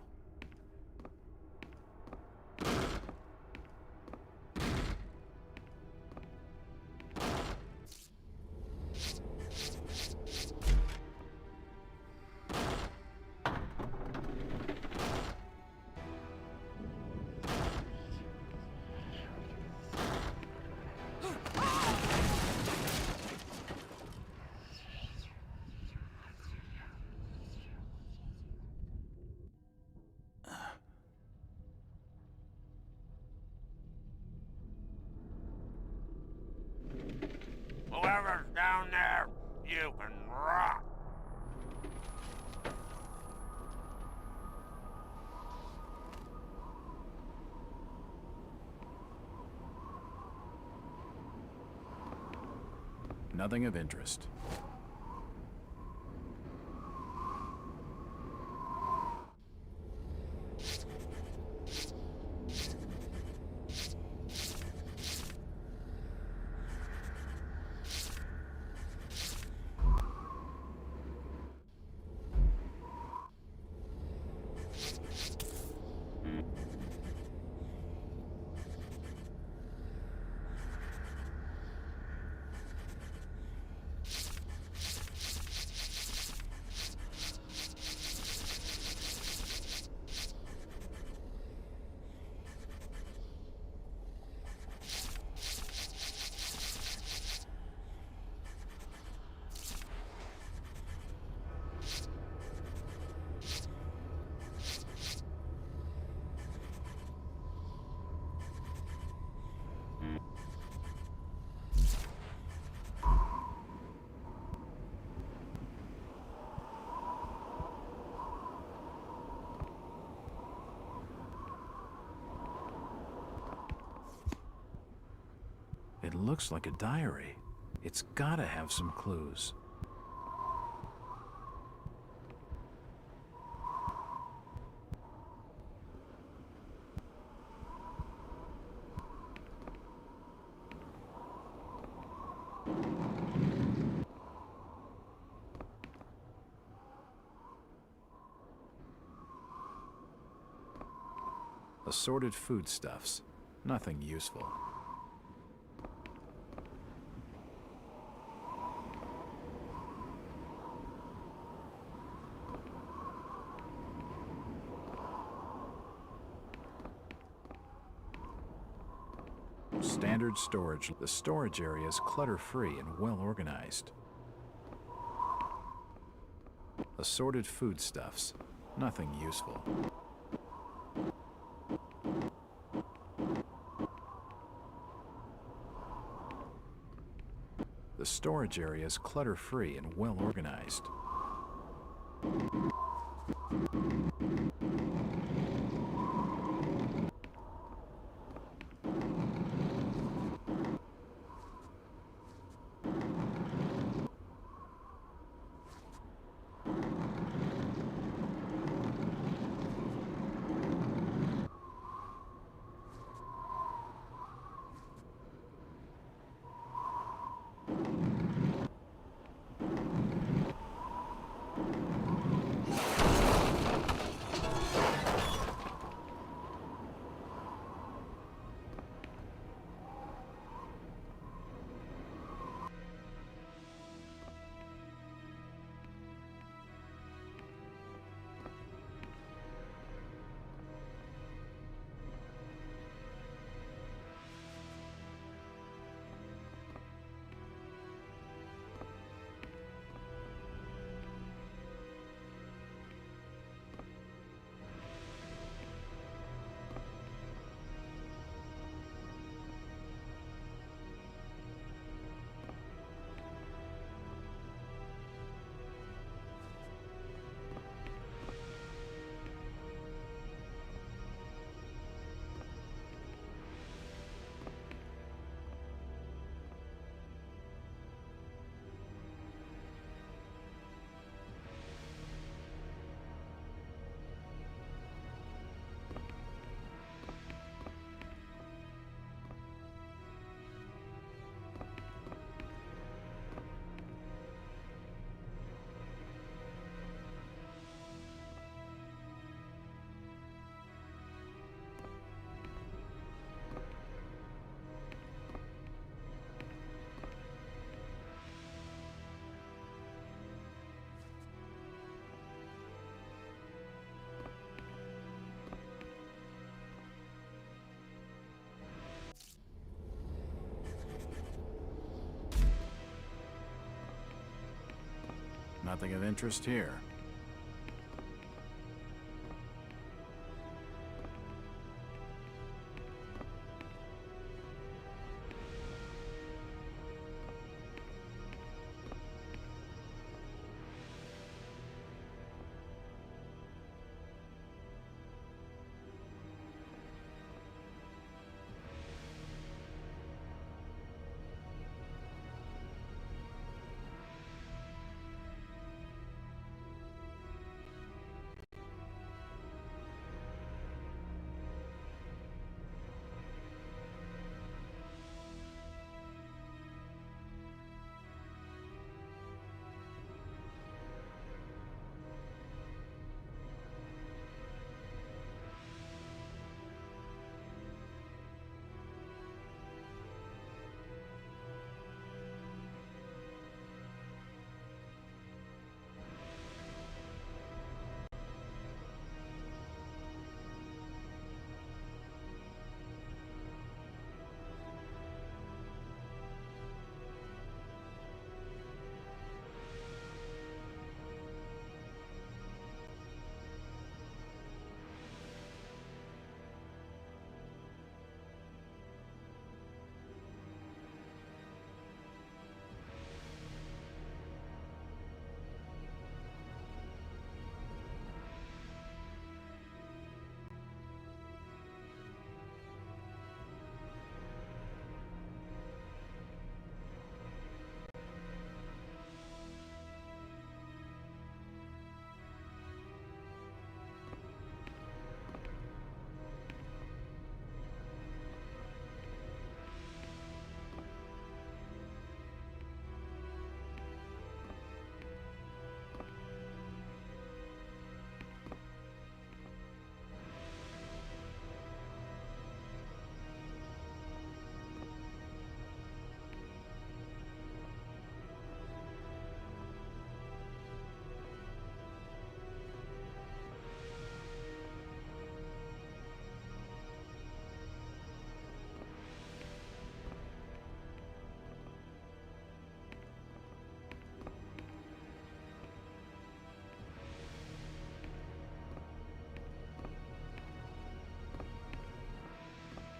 Whoever's down there, you can rot. Nothing of interest. It looks like a diary. It's gotta have some clues. Assorted foodstuffs. Nothing useful. Standard storage. The storage area is clutter-free and well organized. Assorted foodstuffs. Nothing useful. The storage area is clutter-free and well organized. Nothing of interest here.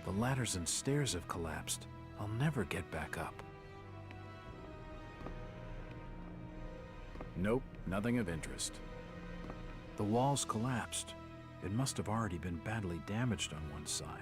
The ladders and stairs have collapsed. I'll never get back up. Nope, nothing of interest. The walls collapsed. It must have already been badly damaged on one side.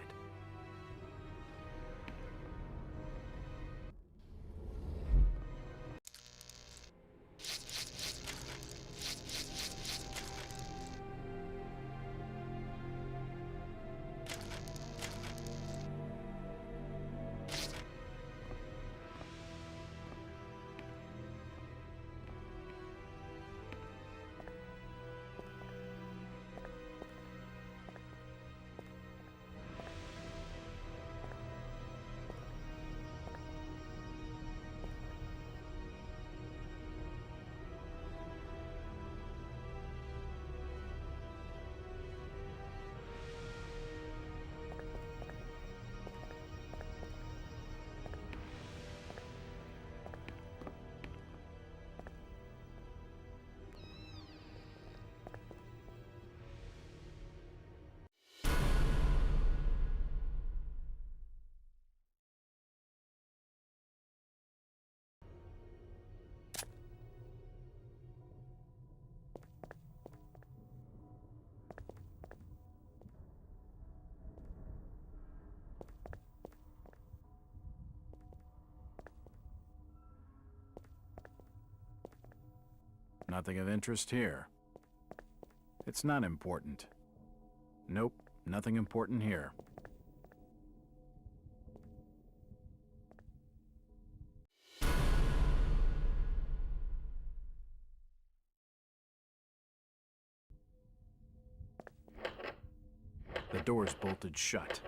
Nothing of interest here. It's not important. Nope, nothing important here. The door's bolted shut.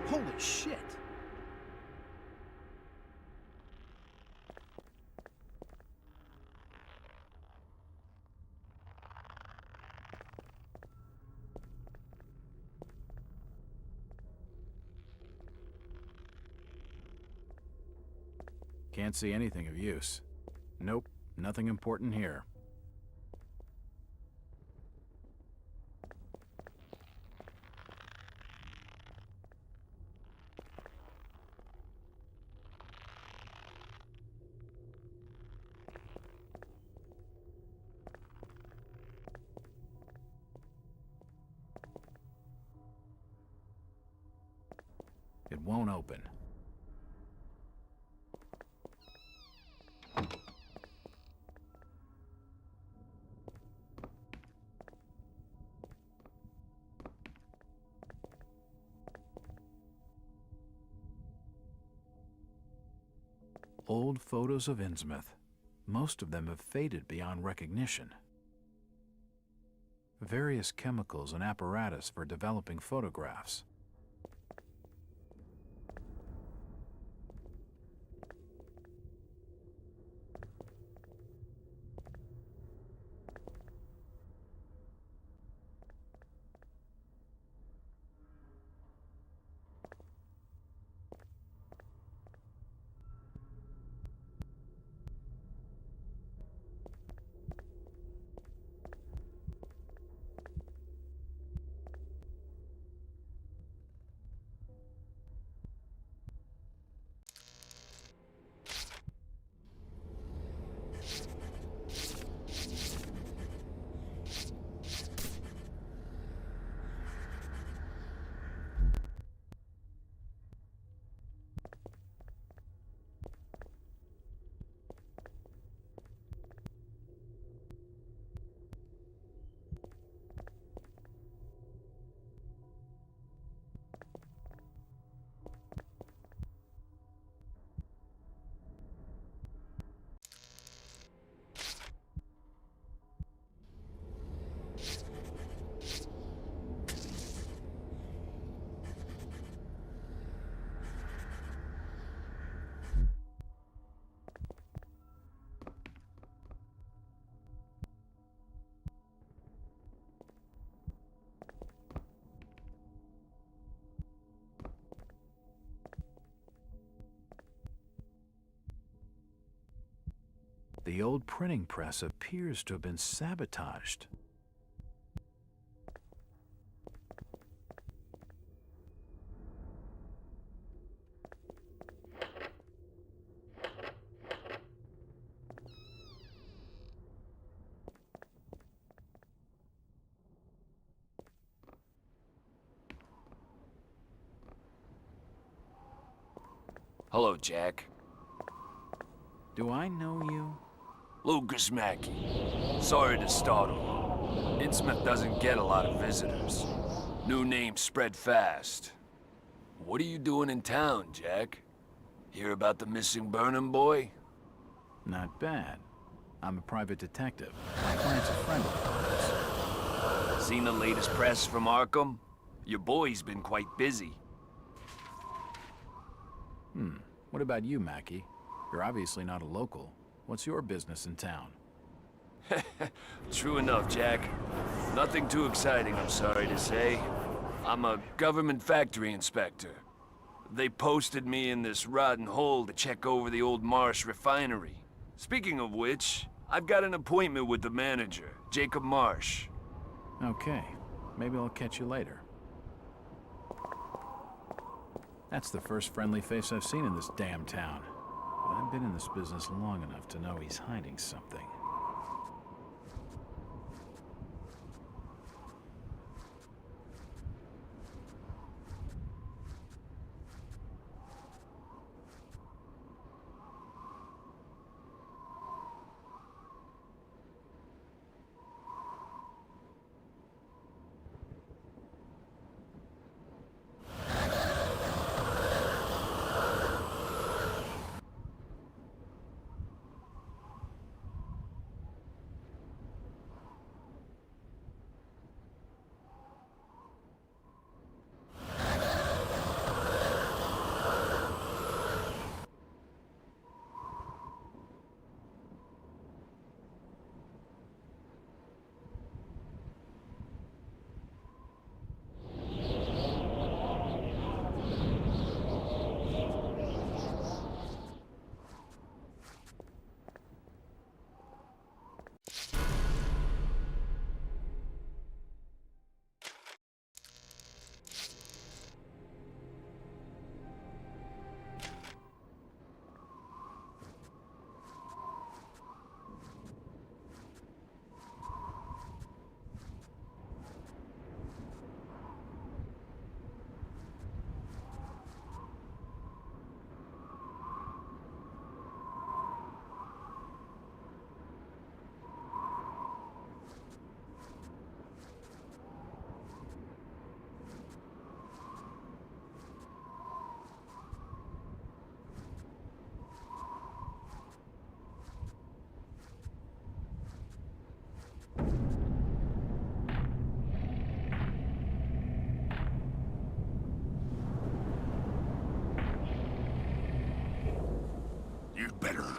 Holy shit! Can't see anything of use. Nope, nothing important here. It won't open. Old photos of Innsmouth. Most of them have faded beyond recognition. Various chemicals and apparatus for developing photographs. The old printing press appears to have been sabotaged. Hello, Jack. Do I know you? Lucas Mackey. Sorry to startle you. Innsmouth doesn't get a lot of visitors. New names spread fast. What are you doing in town, Jack? Hear about the missing Burnham boy? Not bad. I'm a private detective. My client's a friend of mine. Seen the latest press from Arkham? Your boy's been quite busy. What about you, Mackey? You're obviously not a local. What's your business in town? True enough, Jack. Nothing too exciting, I'm sorry to say. I'm a government factory inspector. They posted me in this rotten hole to check over the old Marsh refinery. Speaking of which, I've got an appointment with the manager, Jacob Marsh. Okay. Maybe I'll catch you later. That's the first friendly face I've seen in this damn town. But I've been in this business long enough to know he's hiding something.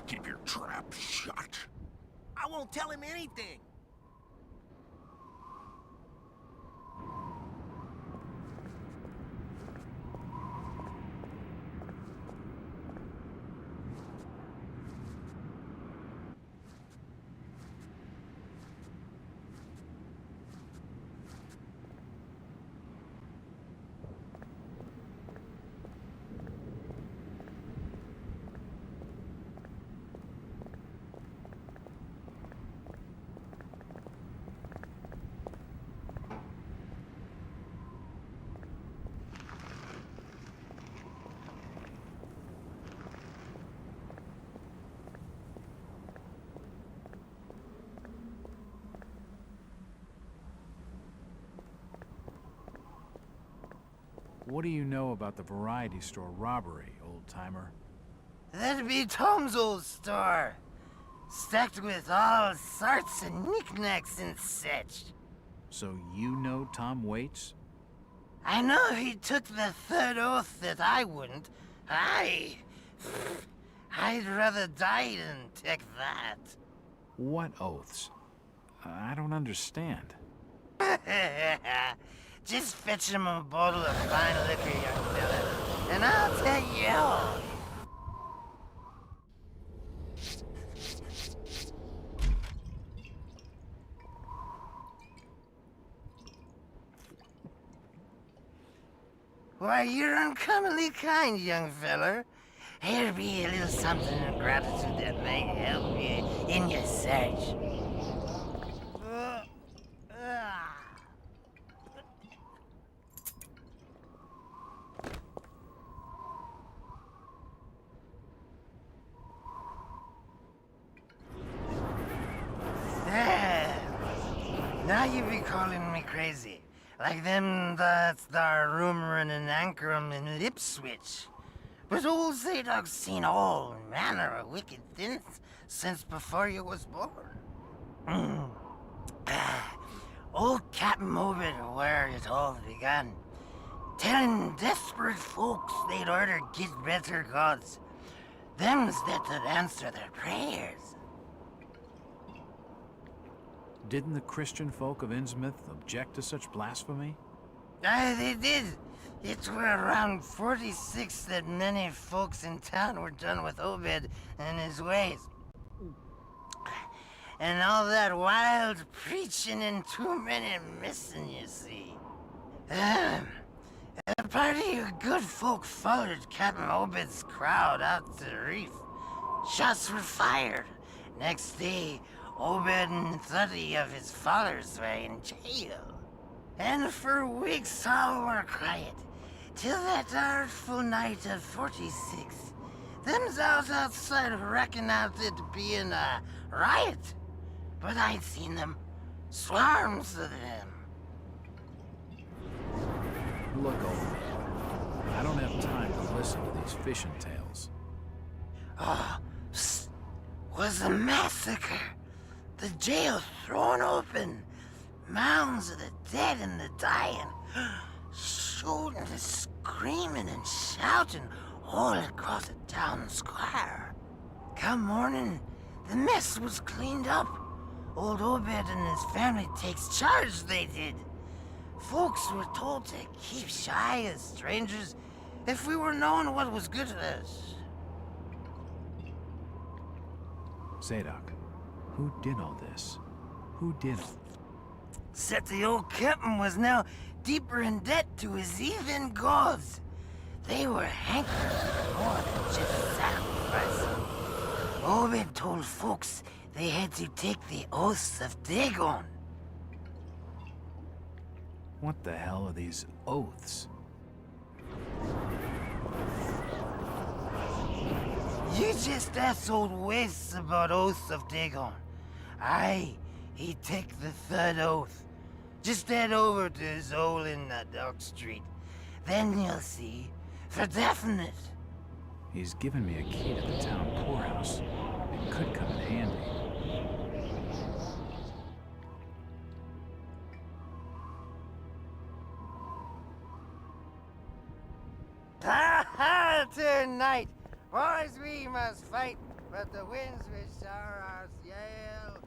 Keep your trap shut. I won't tell him anything. What do you know about the variety store robbery, old-timer? That'd be Tom's old store. Stacked with all sorts of knickknacks and such. So you know Tom Waits? I know he took the third oath that I wouldn't. I'd rather die than take that. What oaths? I don't understand. Just fetch him a bottle of fine liquor, young fella, and I'll tell you all. Why, you're uncommonly kind, young feller. Here be a little something of gratitude that may help you in your search. Now you be calling me crazy. Like them that's thar rumoring and anchoring in Ipswich. But old Zadok's seen all manner of wicked things since before you was born. Old Captain Obed where it all began. Telling desperate folks they'd orter get better gods. Them's that'd answer their prayers. Didn't the Christian folk of Innsmouth object to such blasphemy? Aye, they did. It were around 46 that many folks in town were done with Obed and his ways. And all that wild preaching and too many missing, you see. A party of good folk followed Captain Obed's crowd out to the reef. Shots were fired. Next day, Obed and 30 of his followers were in jail. And for weeks all were quiet, till that artful night of 46. Them's out outside reckoned out it being a riot. But I'd seen them. Swarms of them. Look, old man, I don't have time to listen to these fishing tales. Oh, was a massacre. The jail thrown open. Mounds of the dead and the dying. Shooting and screaming and shouting all across the town square. Come morning, the mess was cleaned up. Old Obed and his family takes charge, they did. Folks were told to keep shy of strangers if we were knowing what was good for us. Zadok, who did all this? Who did it? Said the old captain was now deeper in debt to his heathen gods. They were hankering for more than just sacrifice. Obed told folks they had to take the oaths of Dagon. What the hell are these oaths? You just asked old Wace about oaths of Dagon. Aye, he take the third oath. Just head over to his hole in Dock Street. Then you'll see, for definite. He's given me a key to the town poorhouse. It could come in handy. Ha ha! Tonight, boys, we must fight. but the winds which sour our sail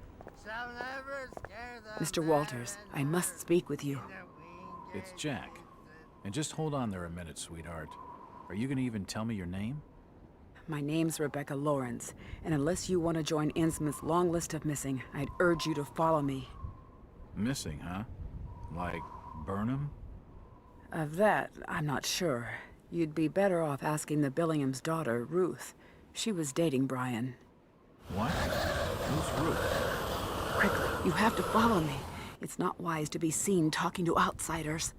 shall never scare the Mr. Walters, I must speak with you. It's Jack. And just hold on there a minute, sweetheart. Are you gonna even tell me your name? My name's Rebecca Lawrence, and unless you want to join Innsmouth's long list of missing, I'd urge you to follow me. Missing, huh? Like Burnham? Of that, I'm not sure. You'd be better off asking the Billingham's daughter, Ruth. She was dating Brian. What? Who's Ruth? Quickly, you have to follow me. It's not wise to be seen talking to outsiders.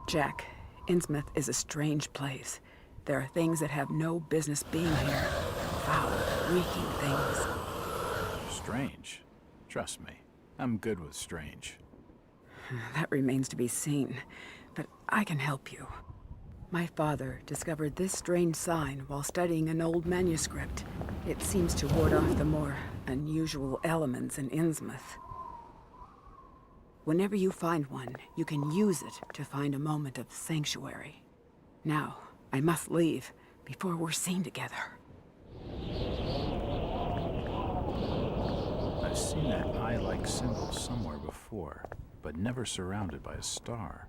Jack, Innsmouth is a strange place. There are things that have no business being here. Foul, reeking things. Strange. Trust me, I'm good with strange. That remains to be seen, but I can help you. My father discovered this strange sign while studying an old manuscript. It seems to ward off the more unusual elements in Innsmouth. Whenever you find one, you can use it to find a moment of sanctuary. Now, I must leave before we're seen together. I've seen that eye-like symbol somewhere before, but never surrounded by a star.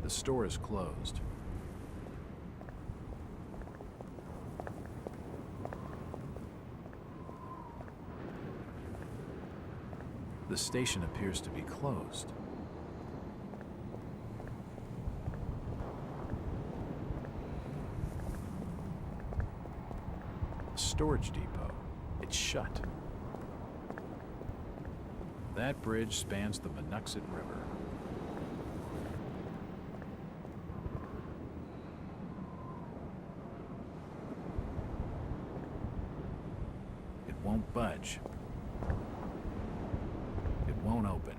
The store is closed. The station appears to be closed. The storage depot. It's shut. That bridge spans the Monuxet River. It won't budge. It won't open.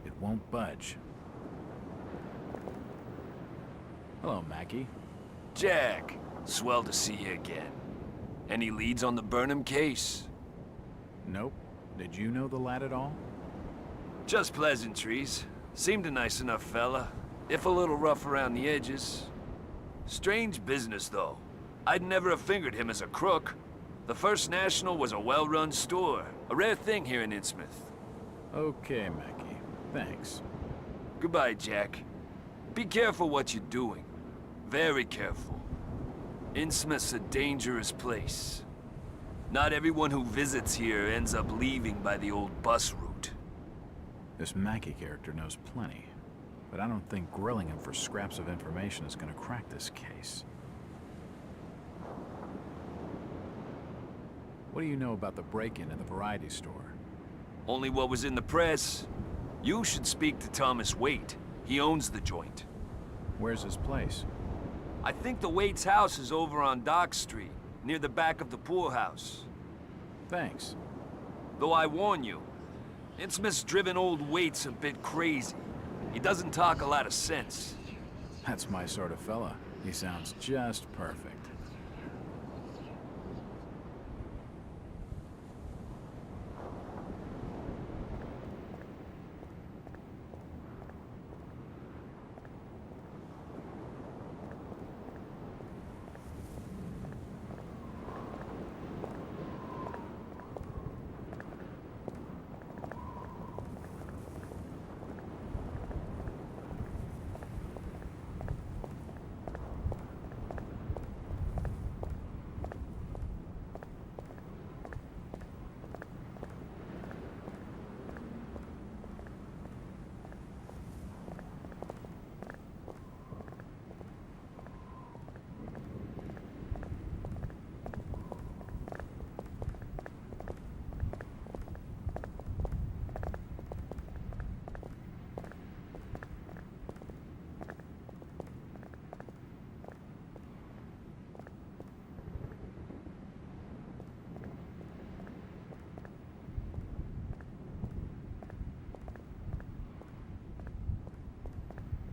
It won't budge. Hello, Mackie. Jack, swell to see you again. Any leads on the Burnham case? Nope. Did you know the lad at all? Just pleasantries. Seemed a nice enough fella, if a little rough around the edges. Strange business, though. I'd never have fingered him as a crook. The First National was a well-run store, a rare thing here in Innsmouth. Okay, Mackie. Thanks. Goodbye, Jack. Be careful what you're doing. Very careful. Innsmouth's a dangerous place. Not everyone who visits here ends up leaving by the old bus route. This Mackie character knows plenty, but I don't think grilling him for scraps of information is gonna crack this case. What do you know about the break-in at the variety store? Only what was in the press. You should speak to Thomas Waite. He owns the joint. Where's his place? I think the Waite's house is over on Dock Street, near the back of the pool house. Thanks. Though I warn you, Innsmouth's-driven old Waite's a bit crazy. He doesn't talk a lot of sense. That's my sort of fella. He sounds just perfect.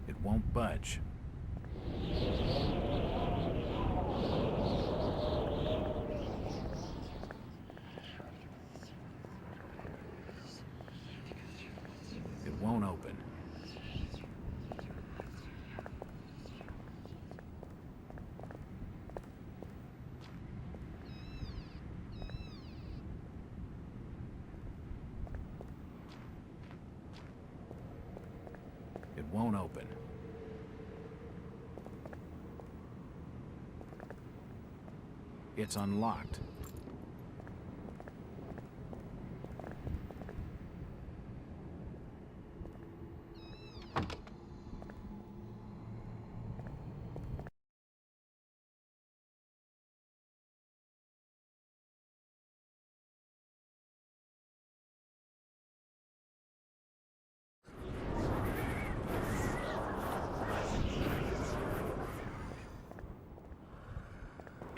It won't budge. It won't open. It won't open. It's unlocked.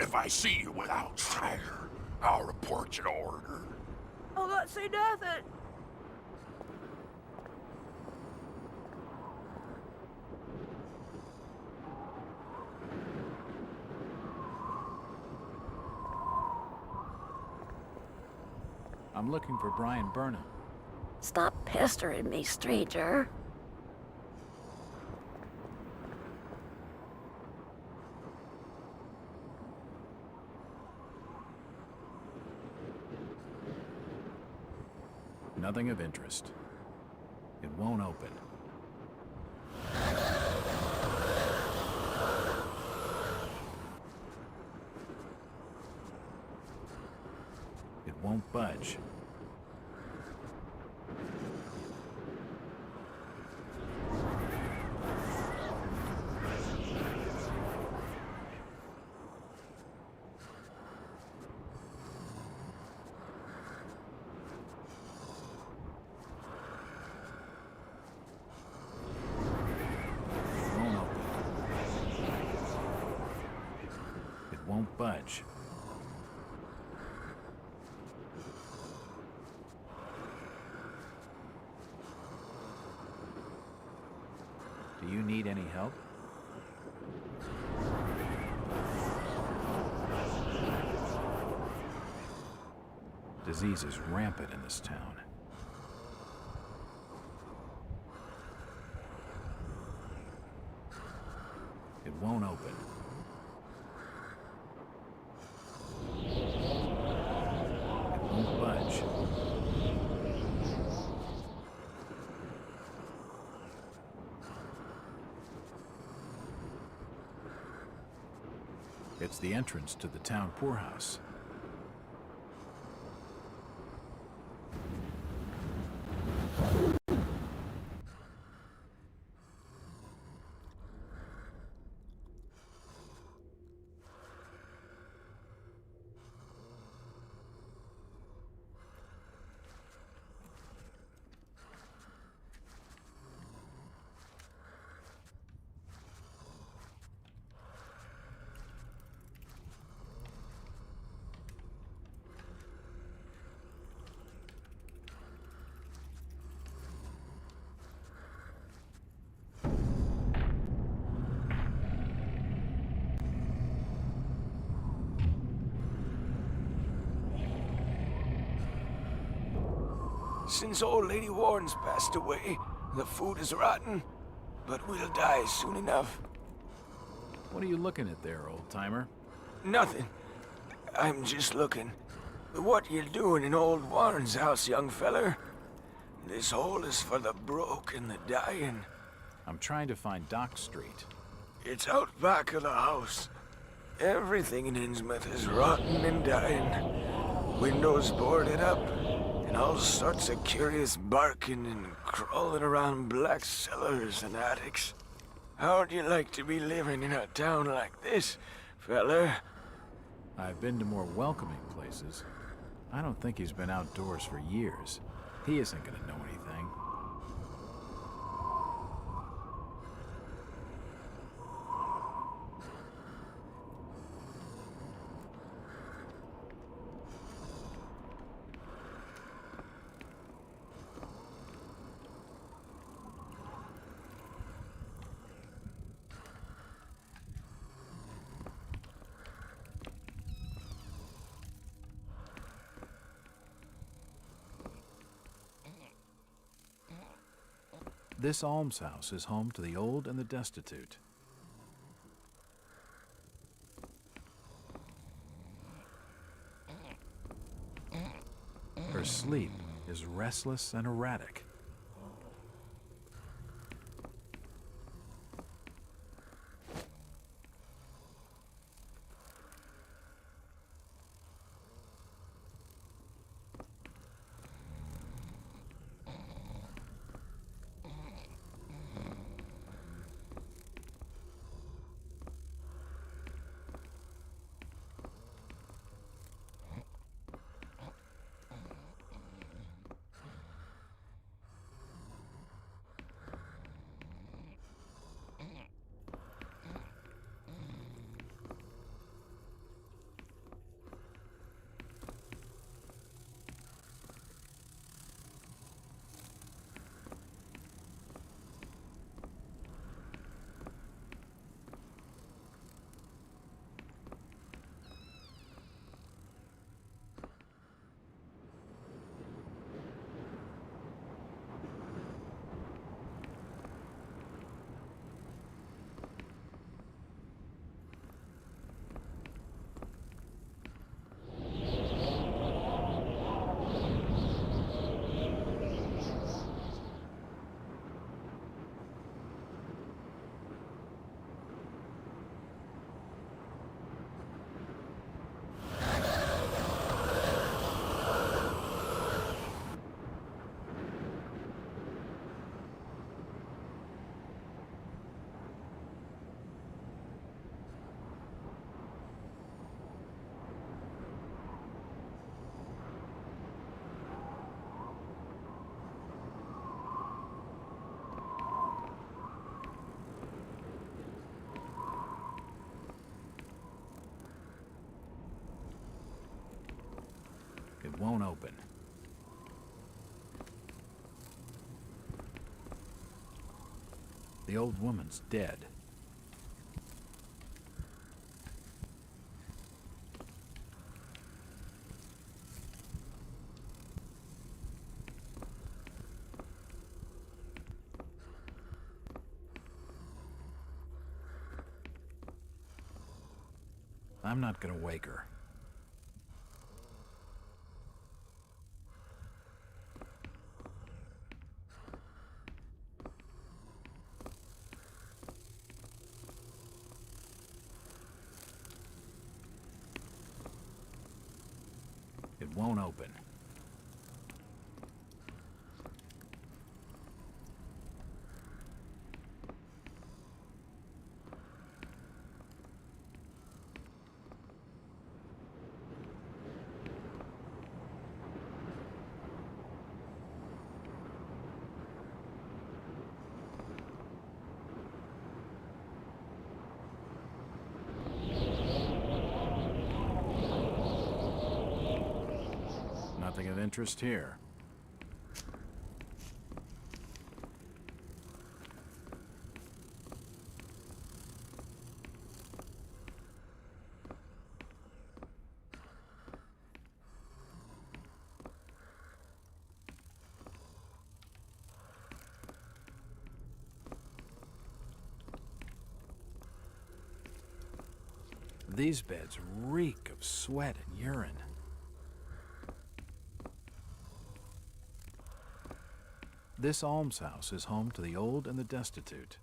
If I see you without treasure, I'll report you to order. I'll not say nothing. I'm looking for Brian Burnham. Stop pestering me, stranger. Nothing of interest. It won't open. It won't budge. Won't budge. Do you need any help? Disease is rampant in this town. It won't open. Budge. It's the entrance to the town poorhouse. Since old Lady Warren's passed away, the food is rotten, but we'll die soon enough. What are you looking at there, old-timer? Nothing. I'm just looking. What you doing in old Warren's house, young feller? This hole is for the broke and the dying. I'm trying to find Dock Street. It's out back of the house. Everything in Innsmouth is rotten and dying. Windows boarded up, and all sorts of curious barking and crawling around black cellars and attics. How'd you like to be living in a town like this, feller? I've been to more welcoming places. I don't think he's been outdoors for years. He isn't gonna know anything. This almshouse is home to the old and the destitute. Her sleep is restless and erratic. It won't open. The old woman's dead. I'm not gonna wake her. It won't open. Nothing of interest here. These beds reek of sweat and urine. This almshouse is home to the old and the destitute.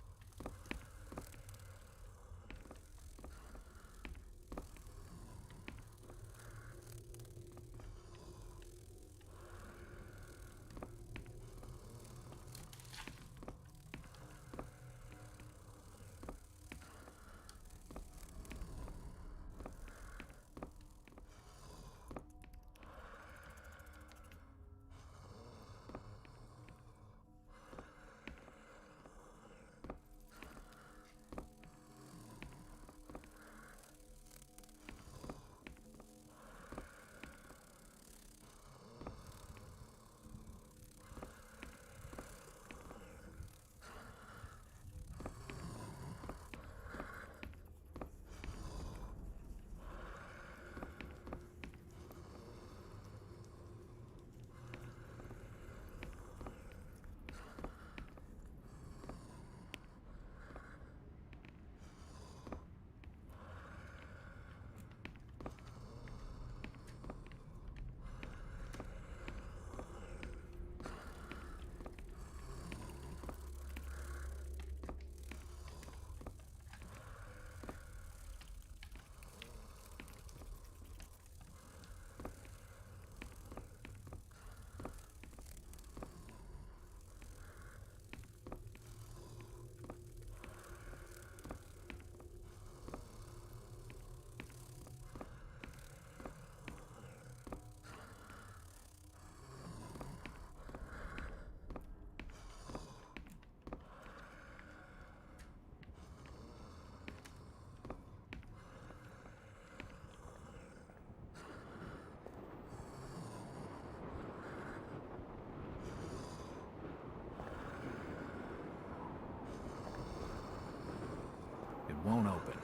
It won't open.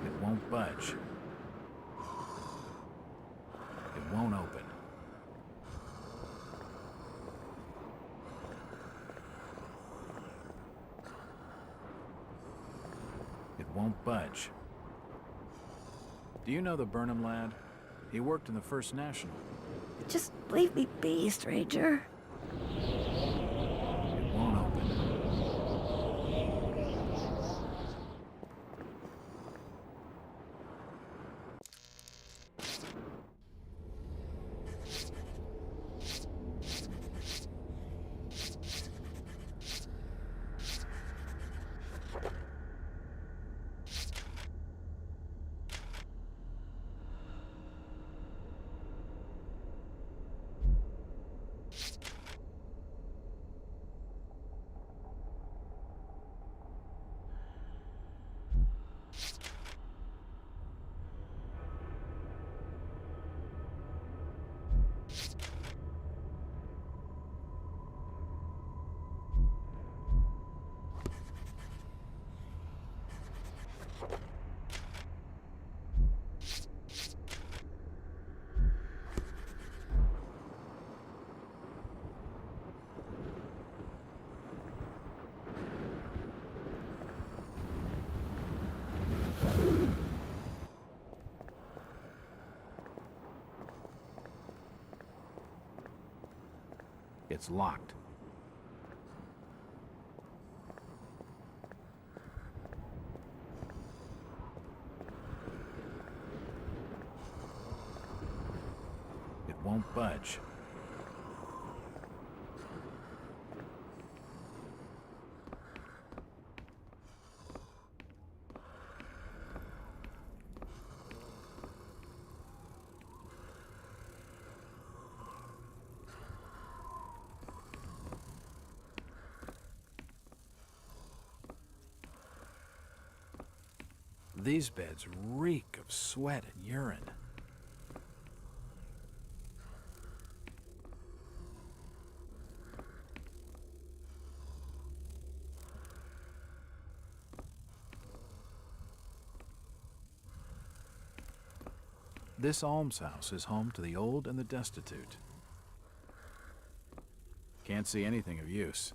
It won't budge. It won't open. It won't budge. Do you know the Burnham lad? He worked in the First National. Just leave me be, stranger. It won't open. It's locked. It won't budge. These beds reek of sweat and urine. This almshouse is home to the old and the destitute. Can't see anything of use.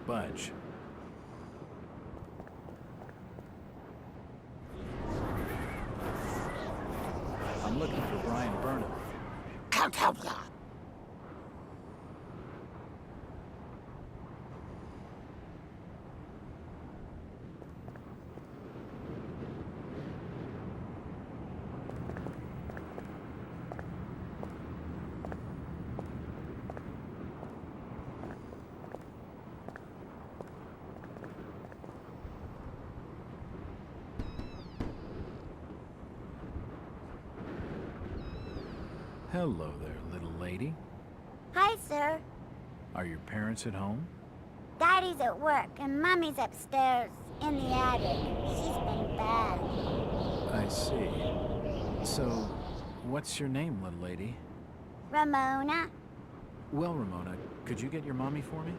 budge. I'm looking for Brian Burnham. Cthulhu! Hello there, little lady. Hi, sir. Are your parents at home? Daddy's at work, and Mummy's upstairs in the attic. She's been bad. I see. So, what's your name, little lady? Ramona? Well, Ramona, could you get your mommy for me?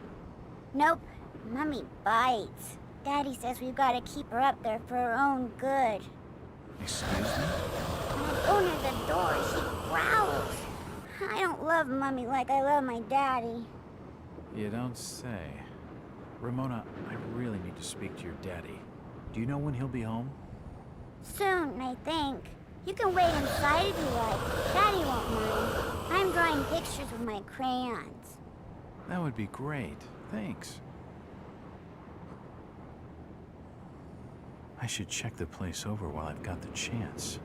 Nope. Mummy bites. Daddy says we've got to keep her up there for her own good. Excuse me? When I go near the door, she growls. I don't love Mummy like I love my daddy. You don't say. Ramona, I really need to speak to your daddy. Do you know when he'll be home? Soon, I think. You can wait inside if you like. Daddy won't mind. I'm drawing pictures with my crayons. That would be great. Thanks. I should check the place over while I've got the chance.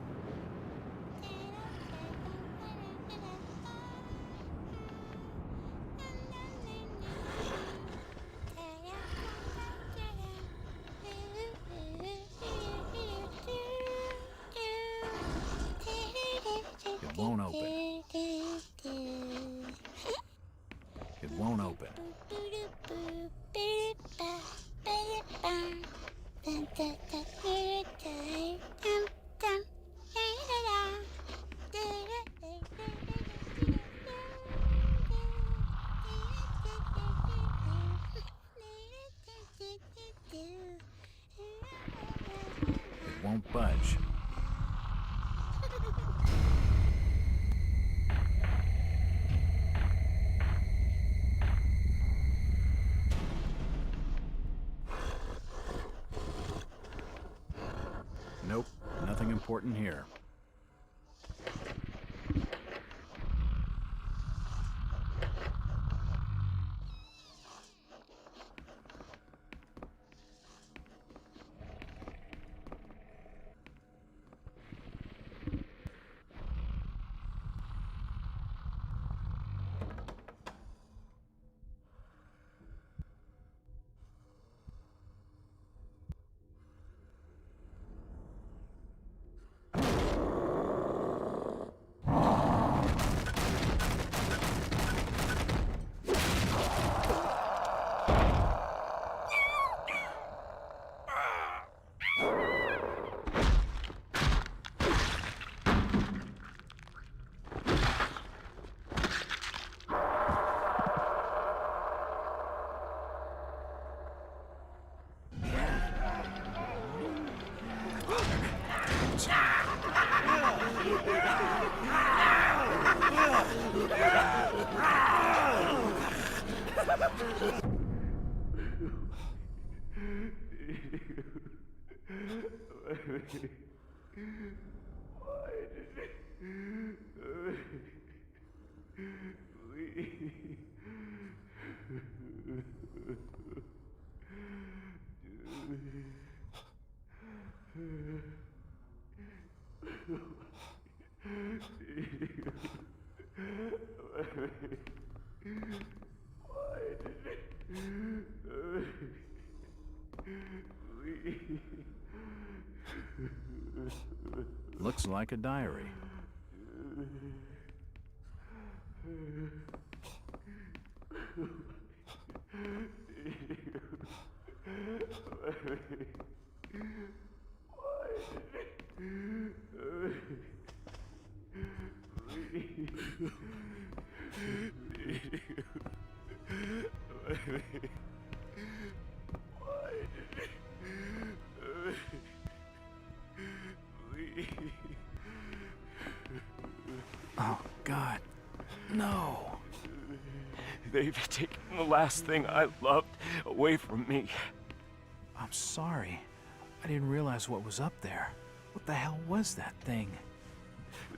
It won't open. It won't open. It won't budge. Nope, nothing important here. Looks like a diary. Oh, God. No. They've taken the last thing I loved away from me. I'm sorry. I didn't realize what was up there. What the hell was that thing?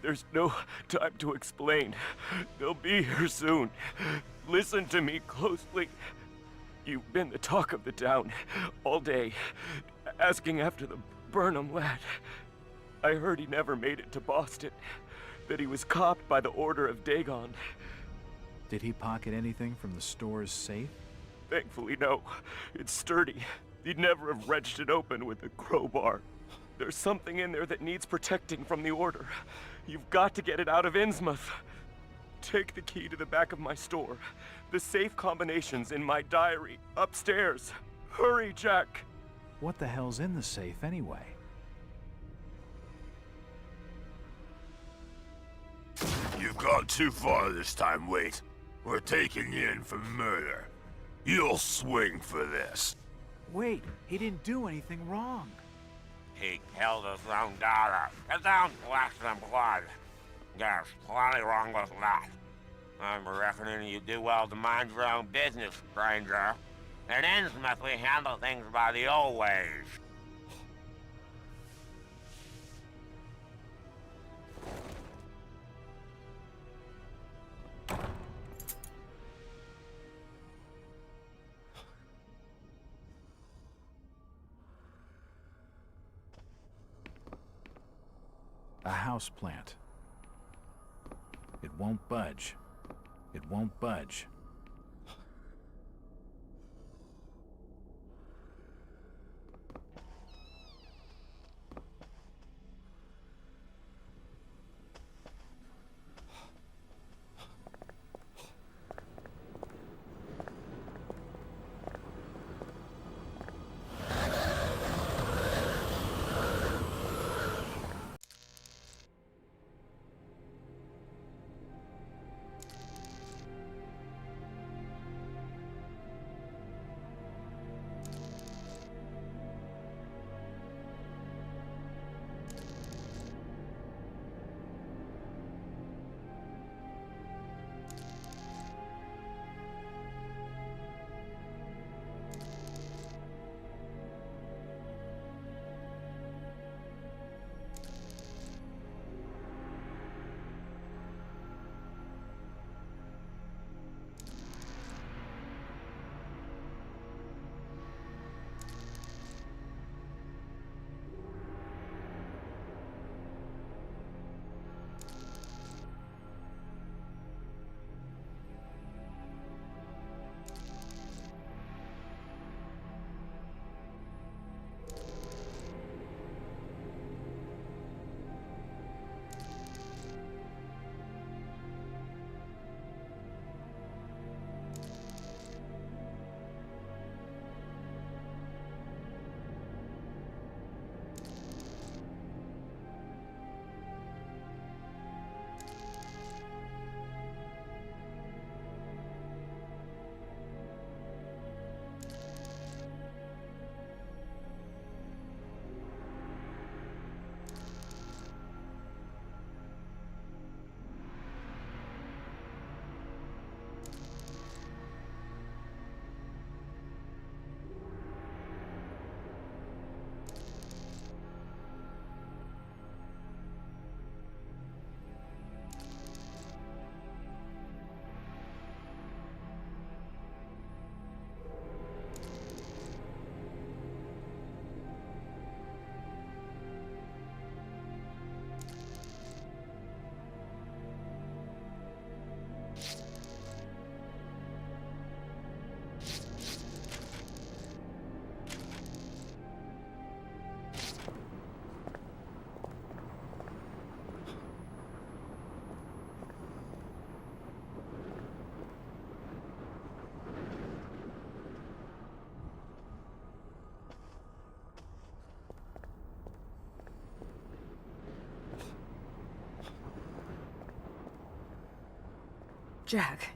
There's no time to explain. They'll be here soon. Listen to me closely. You've been the talk of the town all day, asking after the Burnham lad. I heard he never made it to Boston, that he was copped by the order of Dagon. Did he pocket anything from the store's safe? Thankfully, no. It's sturdy. He'd never have wrenched it open with a crowbar. There's something in there that needs protecting from the order. You've got to get it out of Innsmouth. Take the key to the back of my store. The safe combination's in my diary, upstairs. Hurry, Jack! What the hell's in the safe anyway? You've gone too far this time, Wait. We're taking you in for murder. You'll swing for this. Wait, he didn't do anything wrong. He killed his own daughter. It don't flesh and blood. There's plenty wrong with that. I'm reckoning you do well to mind your own business, stranger. In Innsmouth, we handle things by the old ways. A houseplant. It won't budge. It won't budge.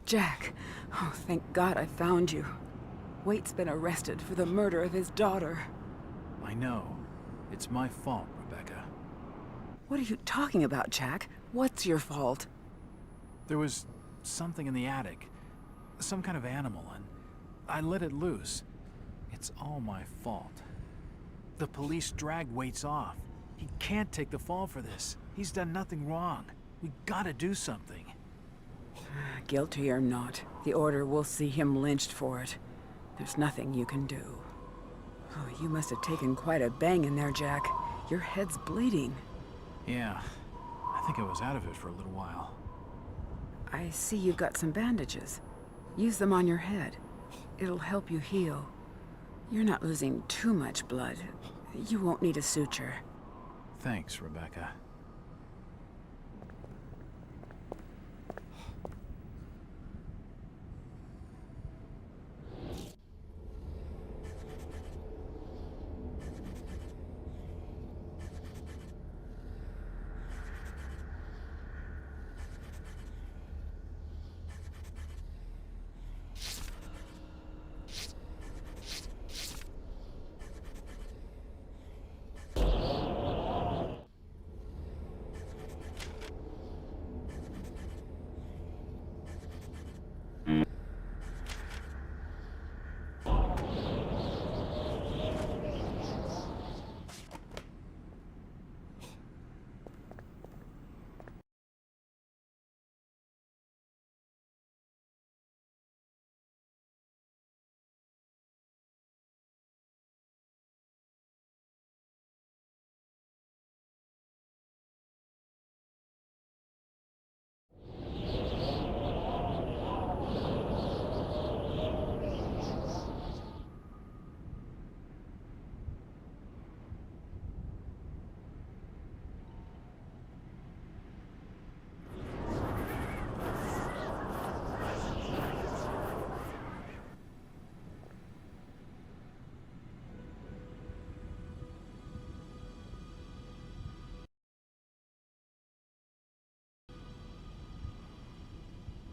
Jack. Oh, thank God I found you. Waite's been arrested for the murder of his daughter. I know. It's my fault, Rebecca. What are you talking about, Jack? What's your fault? There was something in the attic. some kind of animal, and I let it loose. It's all my fault. The police drag Waits off. He can't take the fall for this. He's done nothing wrong. We gotta do something. Guilty or not, the Order will see him lynched for it. There's nothing you can do. Oh, you must have taken quite a bang in there, Jack. Your head's bleeding. Yeah, I think I was out of it for a little while. I see you've got some bandages. Use them on your head. It'll help you heal. You're not losing too much blood. You won't need a suture. Thanks, Rebecca.